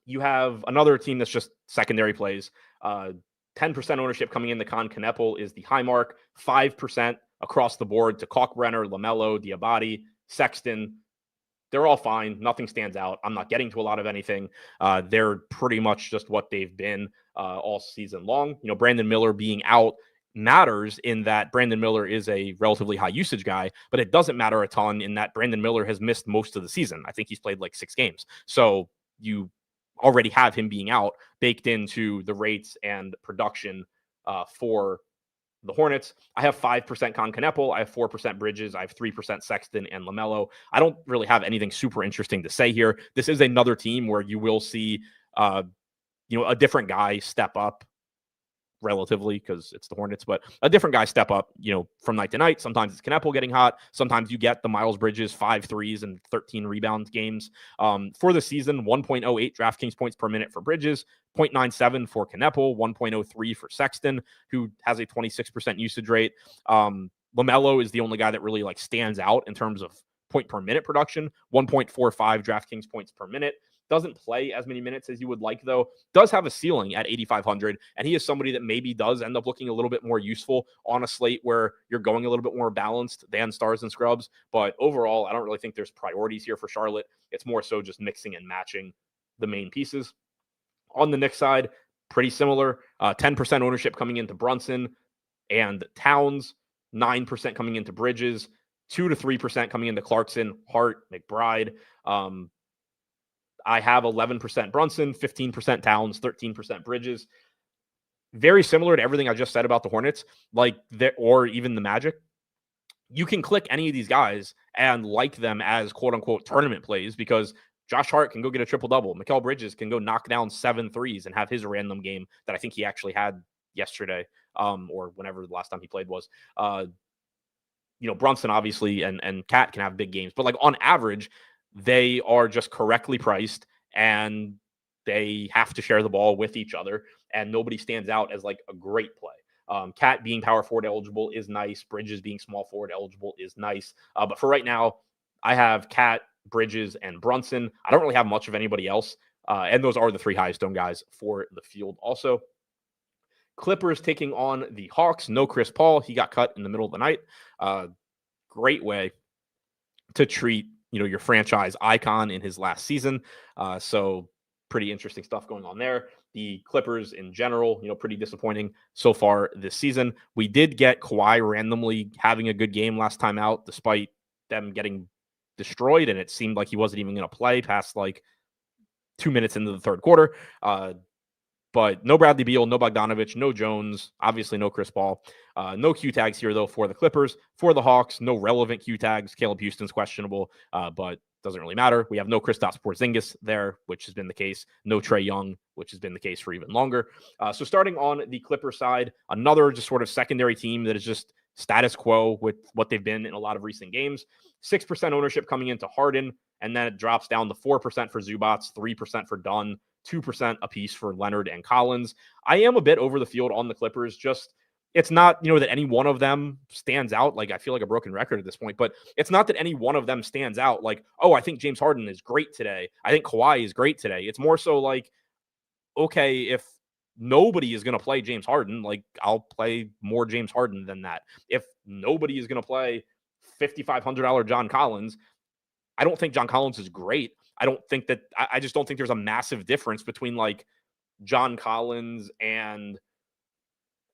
you have another team that's just secondary plays. 10% ownership coming in the Con Kneppel is the high mark. 5% across the board to Kalkbrenner, LaMelo, Diabate, Sexton. They're all fine. Nothing stands out. I'm not getting to a lot of anything. They're pretty much just what they've been all season long. Brandon Miller being out matters in that Brandon Miller is a relatively high usage guy, but it doesn't matter a ton in that Brandon Miller has missed most of the season. I think he's played like 6 games. So you already have him being out baked into the rates and production for the Hornets. I have 5% Con Kneppel. I have 4% Bridges. I have 3% Sexton and LaMelo. I don't really have anything super interesting to say here. This is another team where you will see, a different guy step up relatively because it's the Hornets, but a different guy step up, from night to night. Sometimes it's Kneppel getting hot. Sometimes you get the Miles Bridges 5 threes and 13 rebound games. For the season, 1.08 DraftKings points per minute for Bridges, 0.97 for Kneppel, 1.03 for Sexton, who has a 26% usage rate. LaMelo is the only guy that really stands out in terms of point per minute production, 1.45 DraftKings points per minute. Doesn't play as many minutes as you would like, though. Does have a ceiling at 8,500, and he is somebody that maybe does end up looking a little bit more useful on a slate where you're going a little bit more balanced than stars and scrubs. But overall, I don't really think there's priorities here for Charlotte. It's more so just mixing and matching the main pieces. On the Knicks side, pretty similar. 10% ownership coming into Brunson and Towns, 9% coming into Bridges, 2 to 3% coming into Clarkson, Hart, McBride. I have 11% Brunson, 15% Towns, 13% Bridges. Very similar to everything I just said about the Hornets, or even the Magic. You can click any of these guys and like them as quote unquote tournament plays because Josh Hart can go get a triple-double. Mikal Bridges can go knock down 7 threes and have his random game that I think he actually had yesterday, or whenever the last time he played was. Brunson obviously and Cat can have big games, but on average, they are just correctly priced and they have to share the ball with each other and nobody stands out as a great play. Cat being power forward eligible is nice. Bridges being small forward eligible is nice. But for right now, I have Cat, Bridges, and Brunson. I don't really have much of anybody else. And those are the 3 highest owned guys for the field also. Clippers taking on the Hawks. No Chris Paul. He got cut in the middle of the night. Great way to treat your franchise icon in his last season. So pretty interesting stuff going on there. The Clippers in general, pretty disappointing so far this season. We did get Kawhi randomly having a good game last time out, despite them getting destroyed. And it seemed like he wasn't even going to play past 2 minutes into the third quarter. But no Bradley Beal, no Bogdanovich, no Jones, obviously no Chris Paul. No Q tags here, though, for the Clippers. For the Hawks, no relevant Q tags. Caleb Houston's questionable, but doesn't really matter. We have no Kristaps Porzingis there, which has been the case. No Trae Young, which has been the case for even longer. So starting on the Clippers side, another just sort of secondary team that is just status quo with what they've been in a lot of recent games. 6% ownership coming into Harden, and then it drops down to 4% for Zubats, 3% for Dunn, 2% apiece for Leonard and Collins. I am a bit over the field on the Clippers. Just it's not, that any one of them stands out. I feel like a broken record at this point, but it's not that any one of them stands out. I think James Harden is great today. I think Kawhi is great today. It's more so okay, if nobody is going to play James Harden, I'll play more James Harden than that. If nobody is going to play $5,500 John Collins, I don't think John Collins is great. I just don't think there's a massive difference between John Collins and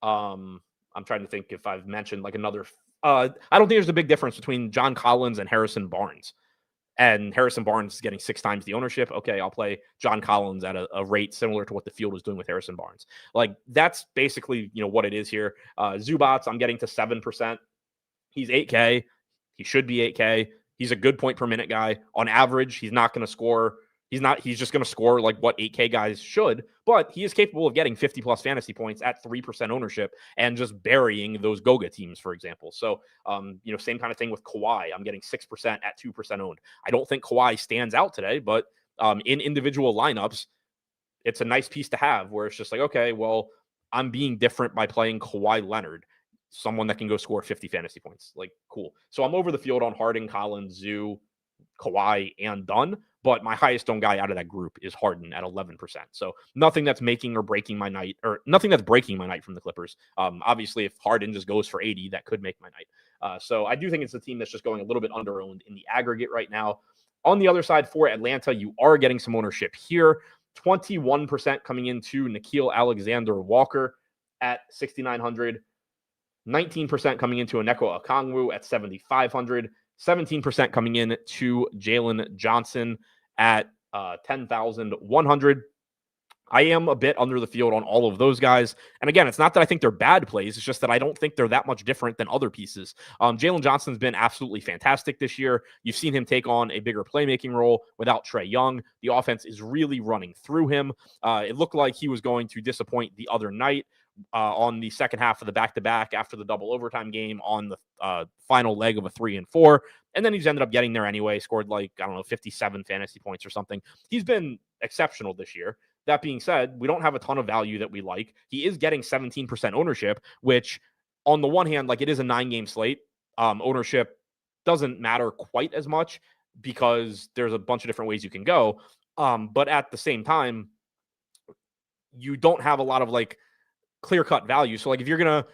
I'm trying to think if I've mentioned another. I don't think there's a big difference between John Collins and Harrison Barnes. And Harrison Barnes is getting 6 times the ownership. Okay, I'll play John Collins at a rate similar to what the field was doing with Harrison Barnes. That's basically what it is here. Zubats, I'm getting to 7%. He's 8K. He should be 8K. He's a good point per minute guy. On average, he's not going to score. He's just going to score what 8K guys should, but he is capable of getting 50 plus fantasy points at 3% ownership and just burying those Goga teams, for example. So, same kind of thing with Kawhi. I'm getting 6% at 2% owned. I don't think Kawhi stands out today, but in individual lineups, it's a nice piece to have where it's just okay, well, I'm being different by playing Kawhi Leonard, someone that can go score 50 fantasy points. Cool. So I'm over the field on Harden, Collins, Zoo, Kawhi, and Dunn. but my highest owned guy out of that group is Harden at 11%. So nothing that's making or breaking my night, or nothing that's breaking my night from the Clippers. Obviously, if Harden just goes for 80, that could make my night. So I do think it's a team that's just going a little bit under-owned in the aggregate right now. On the other side, for Atlanta, you are getting some ownership here. 21% coming into Nickeil Alexander-Walker at 6,900. 19% coming into Onyeka Okongwu at 7,500. 17% coming in to Jalen Johnson at 10,100. I am a bit under the field on all of those guys. And again, it's not that I think they're bad plays. It's just that I don't think they're that much different than other pieces. Jalen Johnson's been absolutely fantastic this year. You've seen him take on a bigger playmaking role without Trae Young. The offense is really running through him. It looked like he was going to disappoint the other night on the second half of the back-to-back after the double overtime game on the final leg of a 3 and 4. And then he's ended up getting there anyway, scored 57 fantasy points or something. He's been exceptional this year. That being said, we don't have a ton of value that we like. He is getting 17% ownership, which on the one hand, it is a 9-game slate. Ownership doesn't matter quite as much because there's a bunch of different ways you can go. But at the same time, you don't have a lot of clear-cut value. So if you're gonna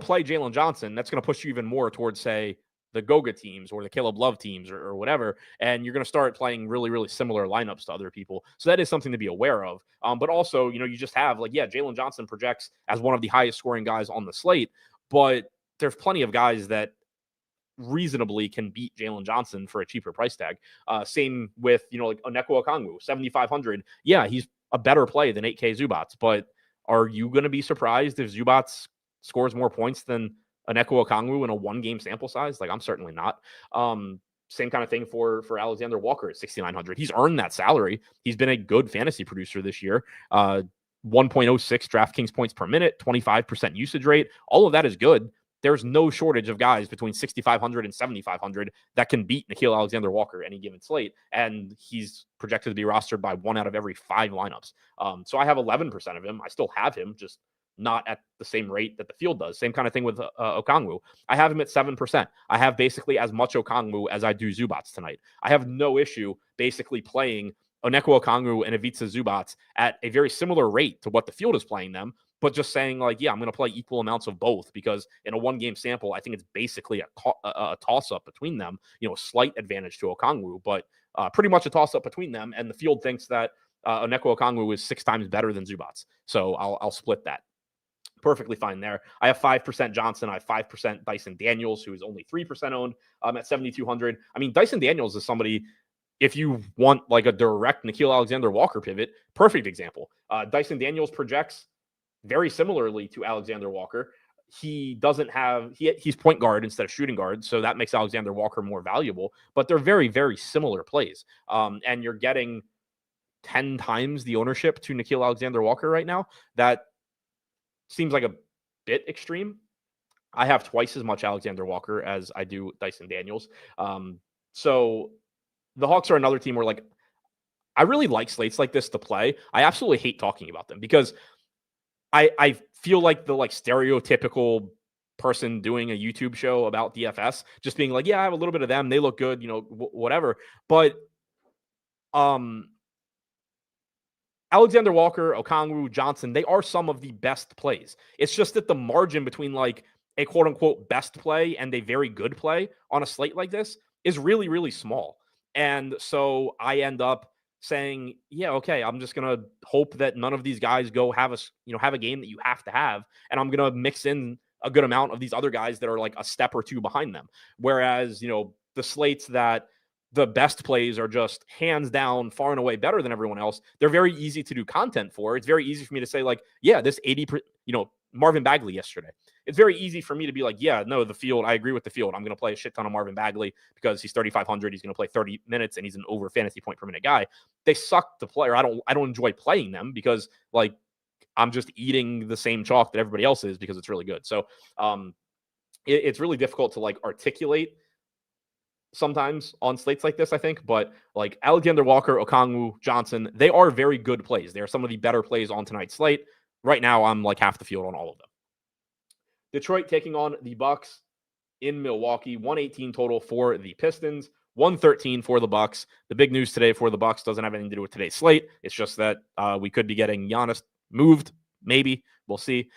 play Jalen Johnson, that's gonna push you even more towards, say, the Goga teams or the Caleb Love teams or whatever, and you're going to start playing really, really similar lineups to other people. So that is something to be aware of. But also, you just have Jalen Johnson projects as one of the highest scoring guys on the slate, but there's plenty of guys that reasonably can beat Jalen Johnson for a cheaper price tag. Same with, Onyeka Okongwu, 7,500. Yeah, he's a better play than 8K Zubats, but are you going to be surprised if Zubats scores more points than Onyeka Okongwu in a 1-game sample size? I'm certainly not. Same kind of thing for Alexander Walker at 6,900. He's earned that salary. He's been a good fantasy producer this year. 1.06 DraftKings points per minute, 25% usage rate. All of that is good. There's no shortage of guys between 6,500 and 7,500 that can beat Nickeil Alexander-Walker any given slate, and he's projected to be rostered by 1 out of every 5 lineups. So I have 11% of him. I still have him, just not at the same rate that the field does. Same kind of thing with Okongwu. I have him at 7%. I have basically as much Okongwu as I do Zubats tonight. I have no issue basically playing Onyeka Okongwu and Ivica Zubats at a very similar rate to what the field is playing them, but just saying I'm going to play equal amounts of both because in a 1-game sample, I think it's basically a toss-up between them, a slight advantage to Okongwu, but pretty much a toss-up between them. And the field thinks that Onyeka Okongwu is 6 times better than Zubats. So I'll split that. Perfectly fine there. I have 5% Johnson. I have 5% Dyson Daniels, who is only 3% owned at 7,200. I mean, Dyson Daniels is somebody, if you want a direct Nickeil Alexander-Walker pivot, perfect example. Dyson Daniels projects very similarly to Alexander Walker. He doesn't have, he's point guard instead of shooting guard, so that makes Alexander Walker more valuable, but they're very, very similar plays. And you're getting 10 times the ownership to Nickeil Alexander-Walker right now. That seems like a bit extreme. I have twice as much Alexander Walker as I do Dyson Daniels. So the Hawks are another team where I really like slates like this to play. I absolutely hate talking about them because I feel like the stereotypical person doing a YouTube show about DFS, just being yeah, I have a little bit of them. They look good, whatever. But Alexander Walker, Okongwu, Johnson, they are some of the best plays. It's just that the margin between a quote unquote best play and a very good play on a slate like this is really, really small. And so I end up saying, yeah, okay, I'm just going to hope that none of these guys go have a game that you have to have. And I'm going to mix in a good amount of these other guys that are a step or two behind them. Whereas, the slates that the best plays are just hands down, far and away better than everyone else, they're very easy to do content for. It's very easy for me to say yeah, this 80, Marvin Bagley yesterday. It's very easy for me to be yeah, no, the field, I agree with the field. I'm going to play a shit ton of Marvin Bagley because he's 3,500. He's going to play 30 minutes and he's an over fantasy point per minute guy. They suck to play, or I don't enjoy playing them because I'm just eating the same chalk that everybody else is because it's really good. So it's really difficult to articulate sometimes on slates like this, I think, but Alexander Walker, Okongwu, Johnson, they are very good plays. They are some of the better plays on tonight's slate. Right now, I'm half the field on all of them. Detroit taking on the Bucks. in Milwaukee. 118 total for the Pistons, 113 for the Bucks. The big news today for the Bucks doesn't have anything to do with today's slate. It's just that we could be getting Giannis moved. Maybe. We'll see.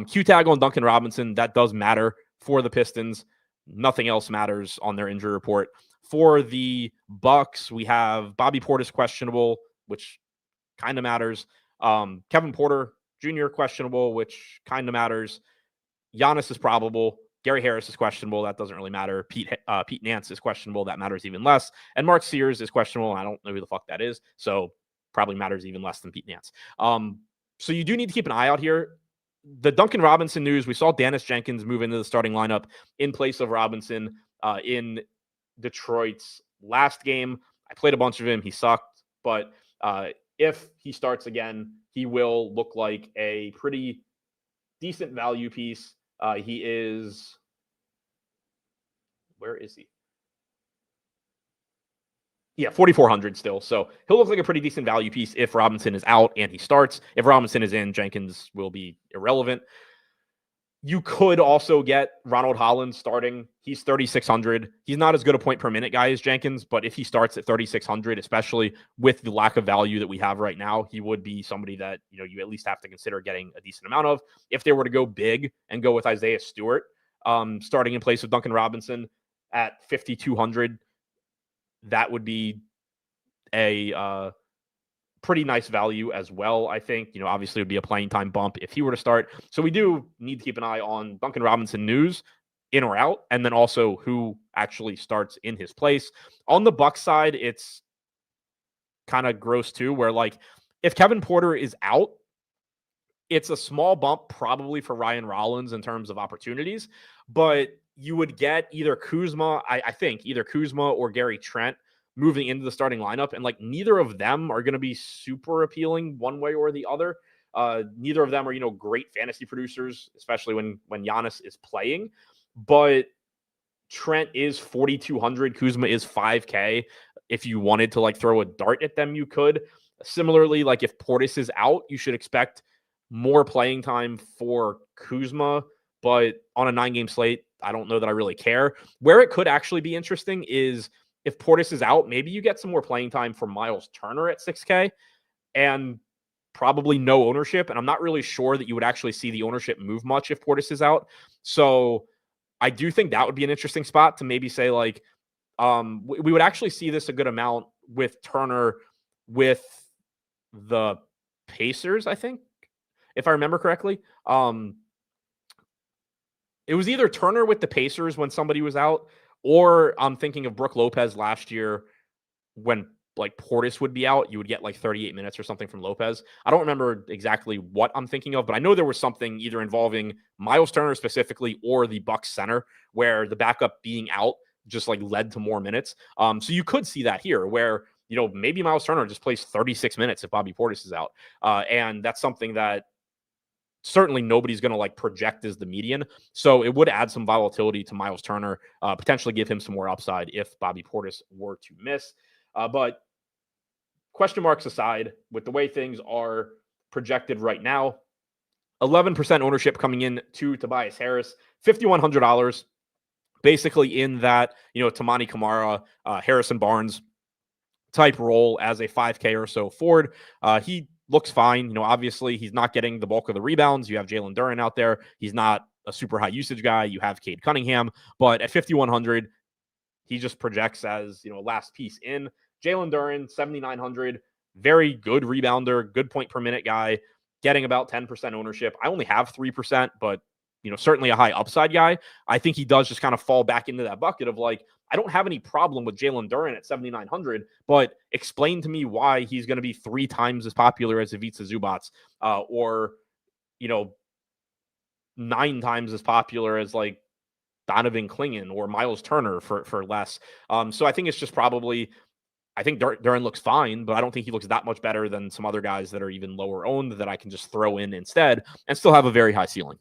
Q tag on Duncan Robinson. That does matter for the Pistons. Nothing else matters on their injury report. For the Bucks, we have Bobby Portis questionable, which kind of matters. Kevin Porter Jr. questionable, which kind of matters. Giannis is probable. Gary Harris is questionable. That doesn't really matter. Pete Nance is questionable. That matters even less. And Mark Sears is questionable. I don't know who the fuck that is. So probably matters even less than Pete Nance. So you do need to keep an eye out here. The Duncan Robinson news, we saw Dennis Jenkins move into the starting lineup in place of Robinson in Detroit's last game. I played a bunch of him. He sucked. But if he starts again, he will look like a pretty decent value piece. He is, where is he? Yeah, 4,400 still. So he'll look like a pretty decent value piece if Robinson is out and he starts. If Robinson is in, Jenkins will be irrelevant. You could also get Ronald Holland starting. He's 3,600. He's not as good a point per minute guy as Jenkins, but if he starts at 3,600, especially with the lack of value that we have right now, he would be somebody that, you at least have to consider getting a decent amount of. If they were to go big and go with Isaiah Stewart, starting in place of Duncan Robinson at 5,200, that would be a pretty nice value as well, I think. Obviously it would be a playing time bump if he were to start. So we do need to keep an eye on Duncan Robinson news, in or out, and then also who actually starts in his place. On the Bucks side, it's kind of gross too, where if Kevin Porter is out, it's a small bump probably for Ryan Rollins in terms of opportunities, but you would get either Kuzma, I think either Kuzma or Gary Trent moving into the starting lineup, and neither of them are going to be super appealing one way or the other. Neither of them are, great fantasy producers, especially when Giannis is playing. But Trent is 4,200. Kuzma is 5K. If you wanted to throw a dart at them, you could. Similarly, if Portis is out, you should expect more playing time for Kuzma. But on a 9-game slate, I don't know that I really care. Where it could actually be interesting is if Portis is out, maybe you get some more playing time for Miles Turner at 6K and probably no ownership. And I'm not really sure that you would actually see the ownership move much if Portis is out. So I do think that would be an interesting spot to maybe say we would actually see this a good amount with Turner with the Pacers, I think, if I remember correctly. It was either Turner with the Pacers when somebody was out, or I'm thinking of Brook Lopez last year when Portis would be out. You would get 38 minutes or something from Lopez. I don't remember exactly what I'm thinking of, but I know there was something either involving Miles Turner specifically or the Bucks center where the backup being out just led to more minutes. So you could see that here where, maybe Miles Turner just plays 36 minutes if Bobby Portis is out. And that's something that certainly nobody's going to project as the median. So it would add some volatility to Miles Turner, potentially give him some more upside if Bobby Portis were to miss. But question marks aside, with the way things are projected right now, 11% ownership coming in to Tobias Harris, $5,100, basically in that, Tamani Kamara, Harrison Barnes type role as a 5K or so forward. He looks fine. Obviously he's not getting the bulk of the rebounds. You have Jalen Duren out there. He's not a super high usage guy. You have Cade Cunningham, but at 5,100, he just projects as, last piece in. Jalen Duren, 7,900, very good rebounder, good point per minute guy, getting about 10% ownership. I only have 3%, but certainly a high upside guy. I think he does just kind of fall back into that bucket of I don't have any problem with Jalen Duren at 7,900, but explain to me why he's going to be 3 times as popular as Ivica Zubac, or 9 times as popular as Donovan Clingan or Miles Turner for less. So I think it's just probably, I think Duren looks fine, but I don't think he looks that much better than some other guys that are even lower owned that I can just throw in instead and still have a very high ceiling.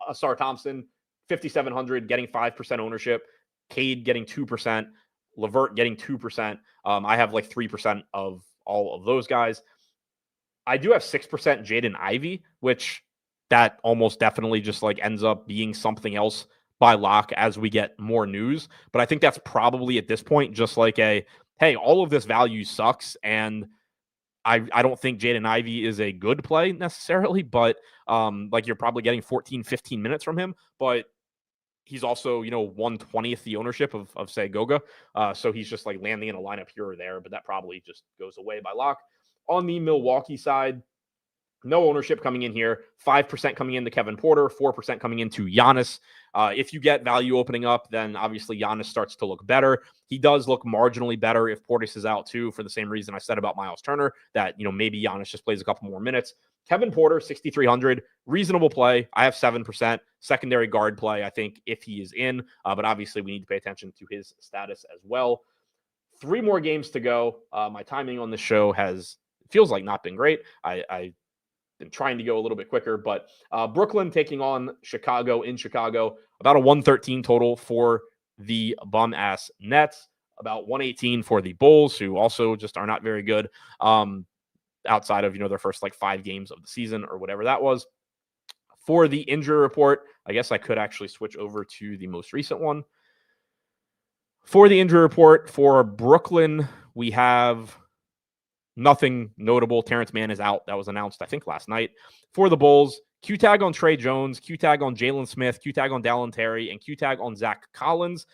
Asar Thompson, 5,700, getting 5% ownership. Cade getting 2%, LeVert getting 2%. I have 3% of all of those guys. I do have 6% Jaden Ivey, which that almost definitely just ends up being something else by lock as we get more news. But I think that's probably at this point just like a, hey, all of this value sucks. And I don't think Jaden Ivey is a good play necessarily, but like you're probably getting 14, 15 minutes from him. But he's also, 1/20th the ownership of say Goga. So he's just like landing in a lineup here or there, but that probably just goes away by lock. On the Milwaukee side, no ownership coming in here. 5% coming into Kevin Porter, 4% coming into Giannis. If you get value opening up, then obviously Giannis starts to look better. He does look marginally better if Portis is out too, for the same reason I said about Miles Turner, that, maybe Giannis just plays a couple more minutes. Kevin Porter, 6,300, reasonable play. I have 7%. Secondary guard play, I think, if he is in. But obviously we need to pay attention to his status as well. 3 more games to go. My timing on this show feels like not been great. I been trying to go a little bit quicker, but Brooklyn taking on Chicago in Chicago, about a 113 total for the bum ass Nets, about 118 for the Bulls, who also just are not very good outside of, their first like 5 games of the season or whatever that was. For the injury report, I guess I could actually switch over to the most recent one. For the injury report for Brooklyn, we have nothing notable. Terrence Mann is out. That was announced, I think, last night. For the Bulls, Q-tag on Trey Jones, Q-tag on Jalen Smith, Q-tag on Dallin Terry, and Q-tag on Zach Collins.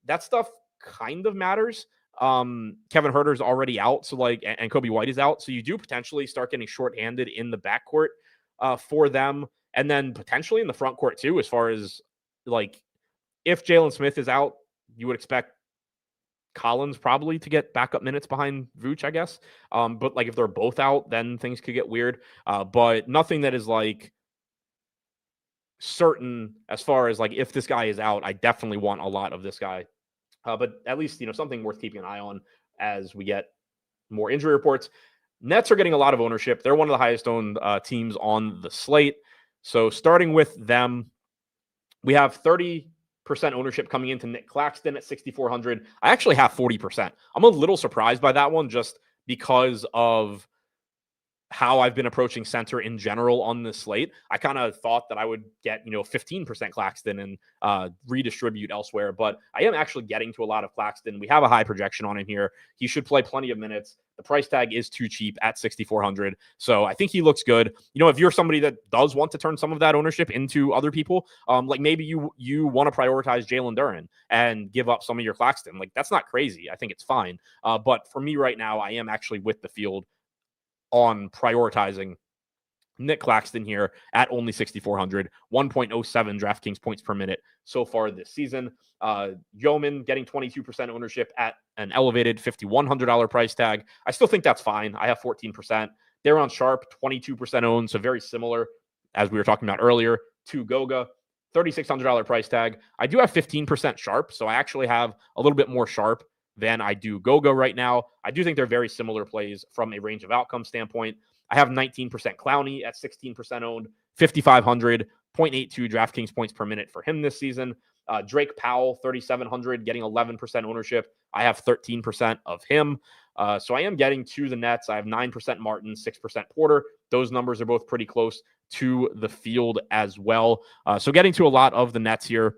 That stuff kind of matters. Kevin Huerter's already out, so and Kobe White is out, so you do potentially start getting shorthanded in the backcourt for them, and then potentially in the front court too, as far as if Jalen Smith is out, you would expect Collins probably to get backup minutes behind Vooch, I guess. But if they're both out, then things could get weird. But nothing that is certain as far as if this guy is out, I definitely want a lot of this guy. But at least, something worth keeping an eye on as we get more injury reports. Nets are getting a lot of ownership. They're one of the highest owned teams on the slate. So starting with them, we have 30% ownership coming into Nick Claxton at 6,400. I actually have 40%. I'm a little surprised by that one just because of how I've been approaching center in general on this slate. I kind of thought that I would get, 15% Claxton and redistribute elsewhere, but I am actually getting to a lot of Claxton. We have a high projection on him here. He should play plenty of minutes. The price tag is too cheap at 6,400. So I think he looks good. If you're somebody that does want to turn some of that ownership into other people, maybe you want to prioritize Jalen Duren and give up some of your Claxton. That's not crazy. I think it's fine. But for me right now, I am actually with the field on prioritizing Nick Claxton here at only 6,400, 1.07 DraftKings points per minute so far this season. Yeoman getting 22% ownership at an elevated $5,100 price tag. I still think that's fine. I have 14%. Daron Sharp, 22% owned, so very similar, as we were talking about earlier, to Goga. $3,600 price tag. I do have 15% Sharp, so I actually have a little bit more Sharp than I do Goga right now. I do think they're very similar plays from a range of outcome standpoint. I have 19% Clowney at 16% owned, 5,500, 0.82 DraftKings points per minute for him this season. Drake Powell, 3,700, getting 11% ownership. I have 13% of him. So I am getting to the Nets. I have 9% Martin, 6% Porter. Those numbers are both pretty close to the field as well. So getting to a lot of the Nets here.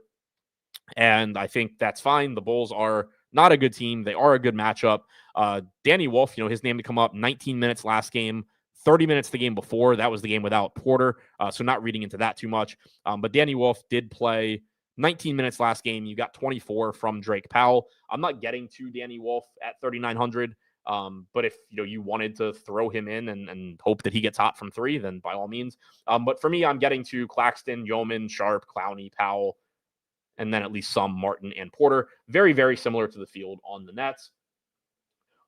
And I think that's fine. The Bulls are not a good team. They are a good matchup. Danny Wolf, his name to come up, 19 minutes last game, 30 minutes the game before. That was the game without Porter, so not reading into that too much. But Danny Wolf did play 19 minutes last game. You got 24 from Drake Powell. I'm not getting to Danny Wolf at 3,900. But if you wanted to throw him in and hope that he gets hot from 3, then by all means. But for me, I'm getting to Claxton, Yeoman, Sharp, Clowney, Powell, and then at least some Martin and Porter. Very, very similar to the field on the Nets.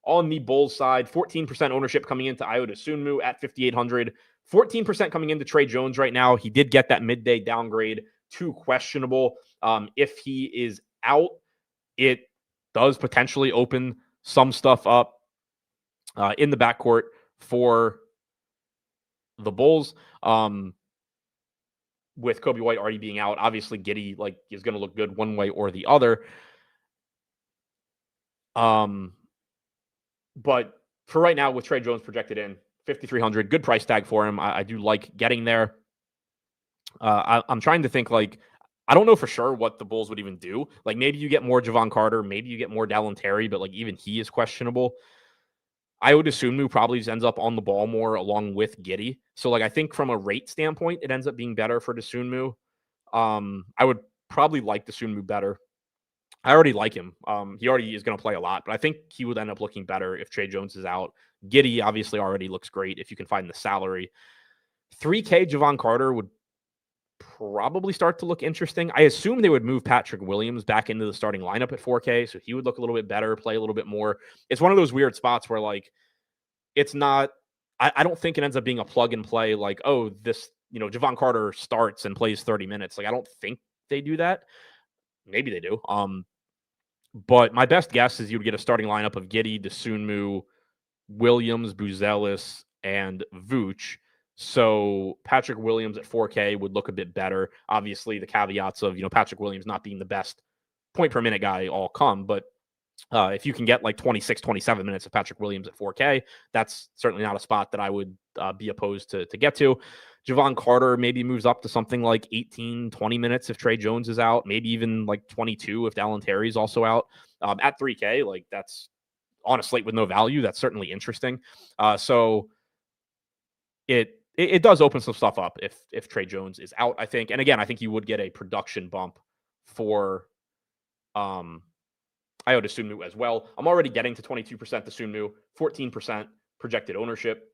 On the Bulls side, 14% ownership coming into Iota Sunmu at 5,800. 14% coming into Trey Jones right now. He did get that midday downgrade to questionable. If he is out, it does potentially open some stuff up in the backcourt for the Bulls. With Kobe White already being out, obviously Giddey is going to look good one way or the other. But for right now, with Trey Jones projected in 5,300, good price tag for him. I do like getting there. I'm trying to think I don't know for sure what the Bulls would even do. Like maybe you get more Javon Carter, maybe you get more Dallin Terry, but like even he is questionable. I would assume Mu probably just ends up on the ball more along with Giddey. So like I think from a rate standpoint, it ends up being better for Dosunmu. I would probably like Dosunmu better. I already like him. He already is going to play a lot, but I think he would end up looking better if Trey Jones is out. Giddey obviously already looks great if you can find the salary. 3K Javon Carter would probably start to look interesting. I assume they would move Patrick Williams back into the starting lineup at 4K, so he would look a little bit better, play a little bit more. It's one of those weird spots where like it's not. I don't think it ends up being a plug and play. Like, oh, this Javon Carter starts and plays 30 minutes. Like, I don't think they do that. Maybe they do. But my best guess is you would get a starting lineup of Giddey, Dosunmu, Williams, Buzelis, and Vooch. So Patrick Williams at 4K would look a bit better. Obviously, the caveats of Patrick Williams not being the best point per minute guy all come, but if you can get like 26, 27 minutes of Patrick Williams at 4K, that's certainly not a spot that I would be opposed to get to. Javon Carter maybe moves up to something like 18, 20 minutes if Trey Jones is out, maybe even like 22 if Dallin Terry is also out. At 3K, like that's on a slate with no value. That's certainly interesting. So it does open some stuff up if Trey Jones is out, I think. And again, I think you would get a production bump for I would assume as well. I'm already getting to 22% Dosunmu, 14% projected ownership,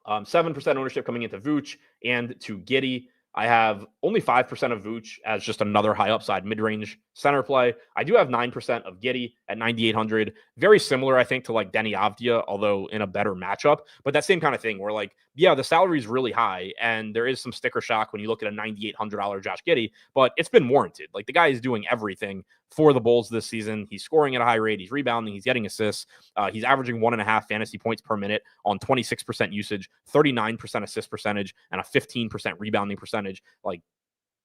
7% ownership coming into Vooch and to Giddey. I have only 5% of Vooch as just another high upside mid-range center play. I do have 9% of Giddey at 9,800. Very similar, I think, to like Denny Avdia, although in a better matchup. But that same kind of thing where like, yeah, the salary is really high and there is some sticker shock when you look at a $9,800 Josh Giddey, but it's been warranted. Like the guy is doing everything for the Bulls this season. He's scoring at a high rate. He's rebounding. He's getting assists. He's averaging 1.5 fantasy points per minute on 26% usage, 39% assist percentage, and a 15% rebounding percentage. Like,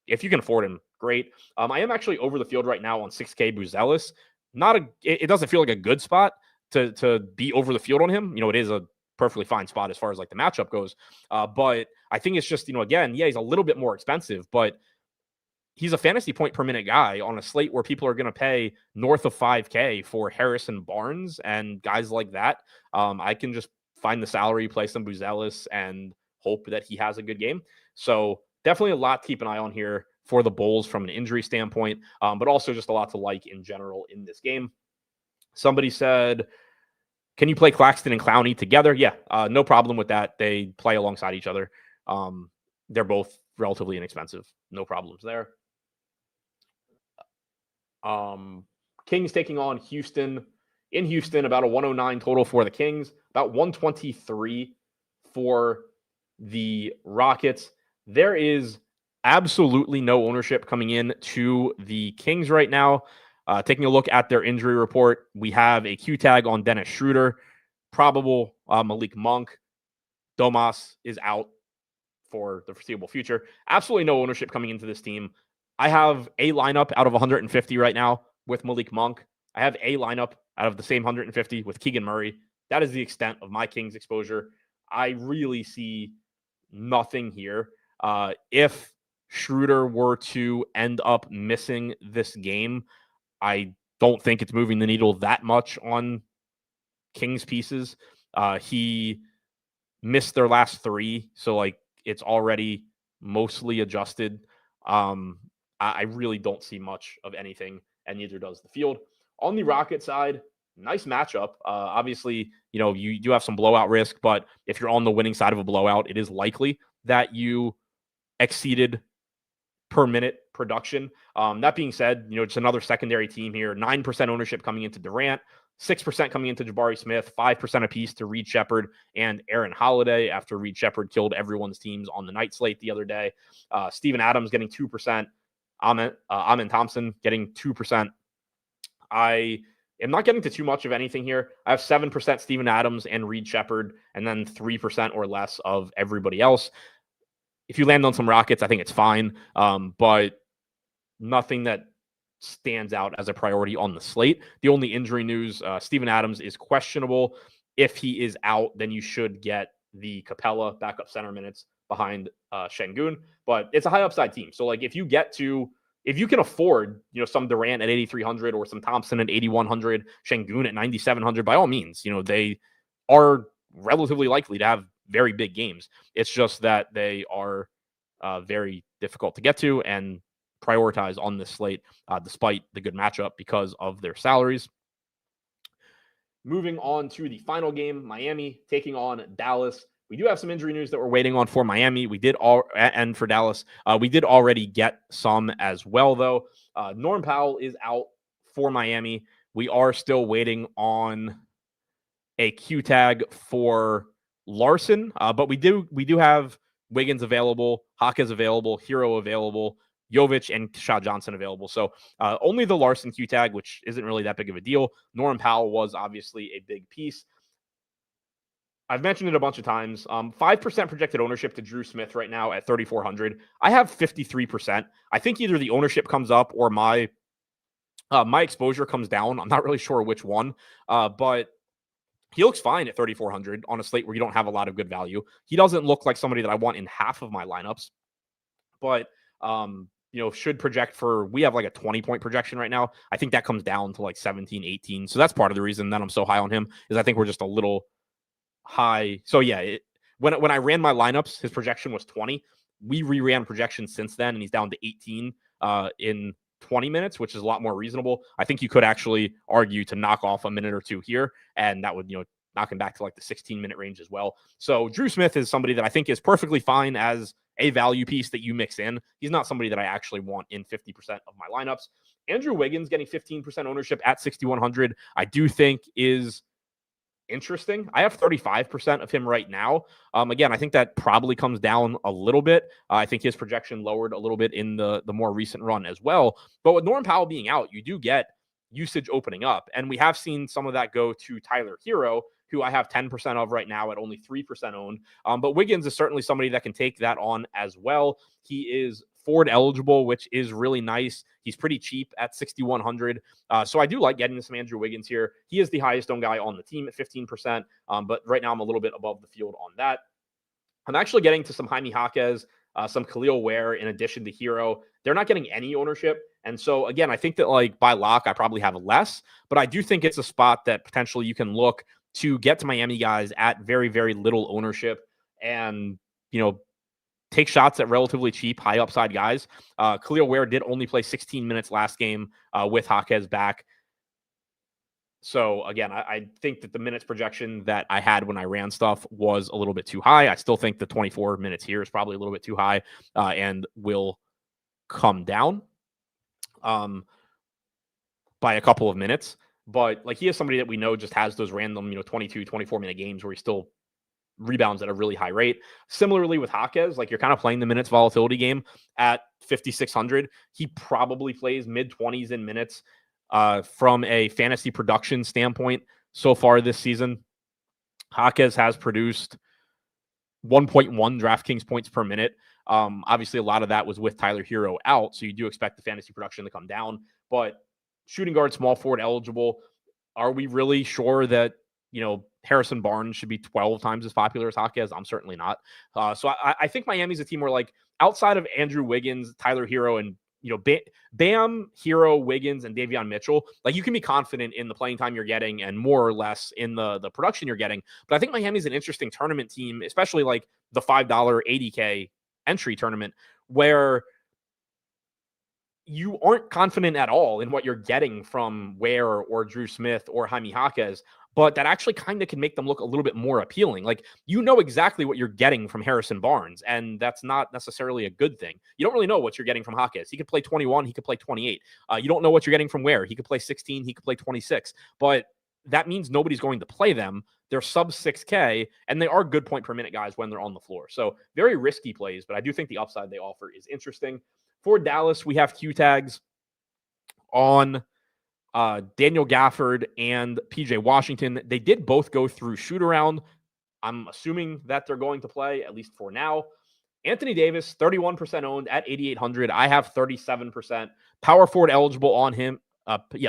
if you can afford him, great. I am actually over the field right now on 6K Buzelis. It doesn't feel like a good spot to be over the field on him. It is a perfectly fine spot as far as like the matchup goes. But I think it's just, again, yeah, he's a little bit more expensive, but he's a fantasy point per minute guy on a slate where people are going to pay north of 5K for Harrison Barnes and guys like that. I can just find the salary, play some Buzelis, and hope that he has a good game. So definitely a lot to keep an eye on here for the Bulls from an injury standpoint, but also just a lot to like in general in this game. Somebody said, can you play Claxton and Clowney together? Yeah, no problem with that. They play alongside each other. They're both relatively inexpensive. No problems there. Kings taking on Houston. In Houston, about a 109 total for the Kings, about 123 for the Rockets. There is absolutely no ownership coming in to the Kings right now. Taking a look at their injury report, we have a Q tag on Dennis Schroeder, probable Malik Monk. Domas is out for the foreseeable future. Absolutely no ownership coming into this team. I have a lineup out of 150 right now with Malik Monk. I have a lineup out of the same 150 with Keegan Murray. That is the extent of my Kings exposure. I really see nothing here. If Schroeder were to end up missing this game, I don't think it's moving the needle that much on Kings pieces. He missed their last 3, so like it's already mostly adjusted. I really don't see much of anything, and neither does the field. On the Rocket side, nice matchup. Obviously, you do have some blowout risk, but if you're on the winning side of a blowout, it is likely that you exceeded per minute production. That being said, it's another secondary team here. 9% ownership coming into Durant, 6% coming into Jabari Smith, 5% apiece to Reed Shepherd and Aaron Holiday after Reed Shepherd killed everyone's teams on the night slate the other day. Steven Adams getting 2%. Amen Thompson getting 2%. I am not getting to too much of anything here. I have 7% Steven Adams and Reed Shepherd, and then 3% or less of everybody else. If you land on some Rockets, I think it's fine, but nothing that stands out as a priority on the slate. The only injury news, Steven Adams is questionable. If he is out, then you should get the Capella backup center minutes behind Şengün, but it's a high upside team. So like if you if you can afford, some Durant at 8,300 or some Thompson at 8,100, Şengün at 9,700, by all means, they are relatively likely to have very big games. It's just that they are very difficult to get to and prioritize on this slate, despite the good matchup because of their salaries. Moving on to the final game, Miami taking on Dallas. We do have some injury news that we're waiting on for Miami. And for Dallas. We did already get some as well, though. Norm Powell is out for Miami. We are still waiting on a Q tag for Larson, but we do have Wiggins available, Hawkes available, Hero available, Jovic and Shaw Johnson available. So only the Larson Q tag, which isn't really that big of a deal. Norm Powell was obviously a big piece. I've mentioned it a bunch of times. 5% projected ownership to Drew Smith right now at 3,400. I have 53%. I think either the ownership comes up or my exposure comes down. I'm not really sure which one, but he looks fine at 3,400 on a slate where you don't have a lot of good value. He doesn't look like somebody that I want in half of my lineups, but should project for, we have like a 20-point projection right now. I think that comes down to like 17, 18. So that's part of the reason that I'm so high on him, is I think we're just a little high. So yeah, when I ran my lineups, his projection was 20. We re-ran projections since then, and he's down to 18 in 20 minutes, which is a lot more reasonable. I think you could actually argue to knock off a minute or two here, and that would, knock him back to like the 16-minute range as well. So Drew Smith is somebody that I think is perfectly fine as a value piece that you mix in. He's not somebody that I actually want in 50% of my lineups. Andrew Wiggins getting 15% ownership at 6,100, I do think is interesting. I have 35% of him right now. Again, I think that probably comes down a little bit. I think his projection lowered a little bit in the more recent run as well. But with Norm Powell being out, you do get usage opening up. And we have seen some of that go to Tyler Hero, who I have 10% of right now at only 3% owned. But Wiggins is certainly somebody that can take that on as well. He is Ford eligible, which is really nice. He's pretty cheap at 6,100. So I do like getting some Andrew Wiggins here. He is the highest owned guy on the team at 15%. But right now I'm a little bit above the field on that. I'm actually getting to some Jaime Jaquez, some Khalil Ware in addition to Hero. They're not getting any ownership. And so, again, I think that like by lock, I probably have less. But I do think it's a spot that potentially you can look to get to Miami guys at very, very little ownership and, take shots at relatively cheap, high upside guys. Khalil Ware did only play 16 minutes last game with Jaquez back. So again, I think that the minutes projection that I had when I ran stuff was a little bit too high. I still think the 24 minutes here is probably a little bit too high and will come down by a couple of minutes. But like, he is somebody that we know just has those random, 22, 24-minute games where he still rebounds at a really high rate. Similarly with Jaquez, like, you're kind of playing the minutes volatility game at 5,600. He probably plays mid-20s in minutes from a fantasy production standpoint so far this season. Jaquez has produced 1.1 DraftKings points per minute. Obviously, a lot of that was with Tyler Hero out, so you do expect the fantasy production to come down. But shooting guard, small forward eligible. Are we really sure that, Harrison Barnes should be 12 times as popular as Jaquez? I'm certainly not. So I think Miami's a team where, like, outside of Andrew Wiggins, Tyler Hero, and, Bam, Hero, Wiggins, and Davion Mitchell, like, you can be confident in the playing time you're getting and more or less in the production you're getting. But I think Miami's an interesting tournament team, especially like the $5 80K entry tournament, where you aren't confident at all in what you're getting from Ware or Drew Smith or Jaime Jaquez, but that actually kind of can make them look a little bit more appealing. Like, you know exactly what you're getting from Harrison Barnes, and that's not necessarily a good thing. You don't really know what you're getting from Jaquez. He could play 21, he could play 28. You don't know what you're getting from Ware. He could play 16, he could play 26. But that means nobody's going to play them. They're sub 6K, and they are good point per minute guys when they're on the floor. So very risky plays, but I do think the upside they offer is interesting. For Dallas, we have Q tags on Daniel Gafford and PJ Washington. They did both go through shoot around. I'm assuming that they're going to play, at least for now. Anthony Davis, 31% owned at 8,800. I have 37%. Power forward eligible on him.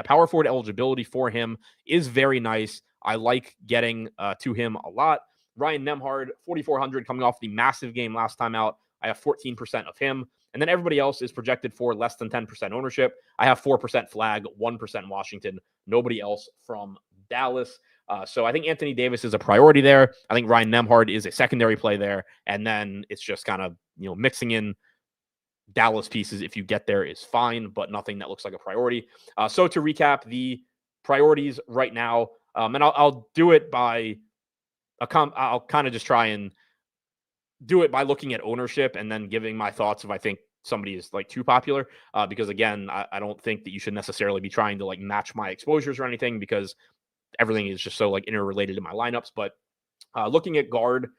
Power forward eligibility for him is very nice. I like getting to him a lot. Ryan Nembhard, 4,400, coming off the massive game last time out. I have 14% of him. And then everybody else is projected for less than 10% ownership. I have 4% Flag, 1% Washington, nobody else from Dallas. So I think Anthony Davis is a priority there. I think Ryan Nembhard is a secondary play there. And then it's just kind of, mixing in Dallas pieces if you get there is fine, but nothing that looks like a priority. So to recap the priorities right now, and I'll do it by I'll kind of just try and do it by looking at ownership and then giving my thoughts if I think somebody is like too popular. Because again, I don't think that you should necessarily be trying to like match my exposures or anything, because everything is just so like interrelated to my lineups. But looking at guard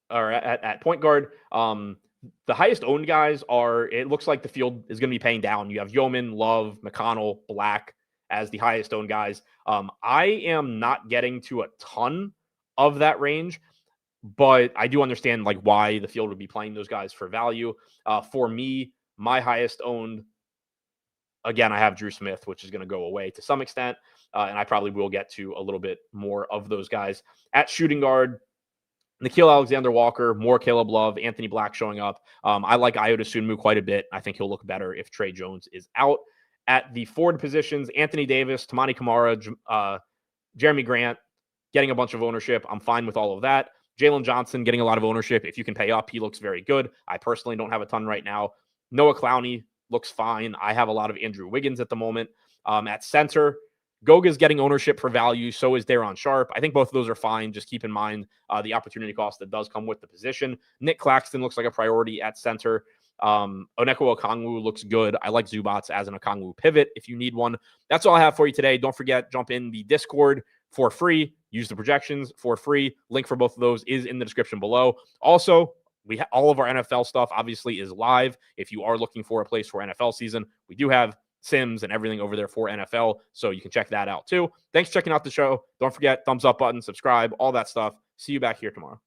or at point guard, the highest owned guys are, it looks like the field is going to be paying down. You have Yeoman, Love, McConnell, Black as the highest owned guys. I am not getting to a ton of that range, but I do understand like why the field would be playing those guys for value. For me, my highest owned, again, I have Drew Smith, which is going to go away to some extent. And I probably will get to a little bit more of those guys. At shooting guard, Nickeil Alexander-Walker, more Caleb Love, Anthony Black showing up. I like Ayo Dosunmu quite a bit. I think he'll look better if Trey Jones is out. At the forward positions, Anthony Davis, Tamani Kamara, Jeremy Grant, getting a bunch of ownership. I'm fine with all of that. Jalen Johnson getting a lot of ownership. If you can pay up, he looks very good. I personally don't have a ton right now. Noah Clowney looks fine. I have a lot of Andrew Wiggins at the moment. At center, Goga's getting ownership for value. So is Daron Sharp. I think both of those are fine. Just keep in mind the opportunity cost that does come with the position. Nick Claxton looks like a priority at center. Onyeka Okongwu looks good. I like Zubats as an Okongwu pivot if you need one. That's all I have for you today. Don't forget, jump in the Discord for free. Use the projections for free. Link for both of those is in the description below. Also, all of our NFL stuff obviously is live. If you are looking for a place for NFL season, we do have Sims and everything over there for NFL, so you can check that out too. Thanks for checking out the show. Don't forget, thumbs up button, subscribe, all that stuff. See you back here tomorrow.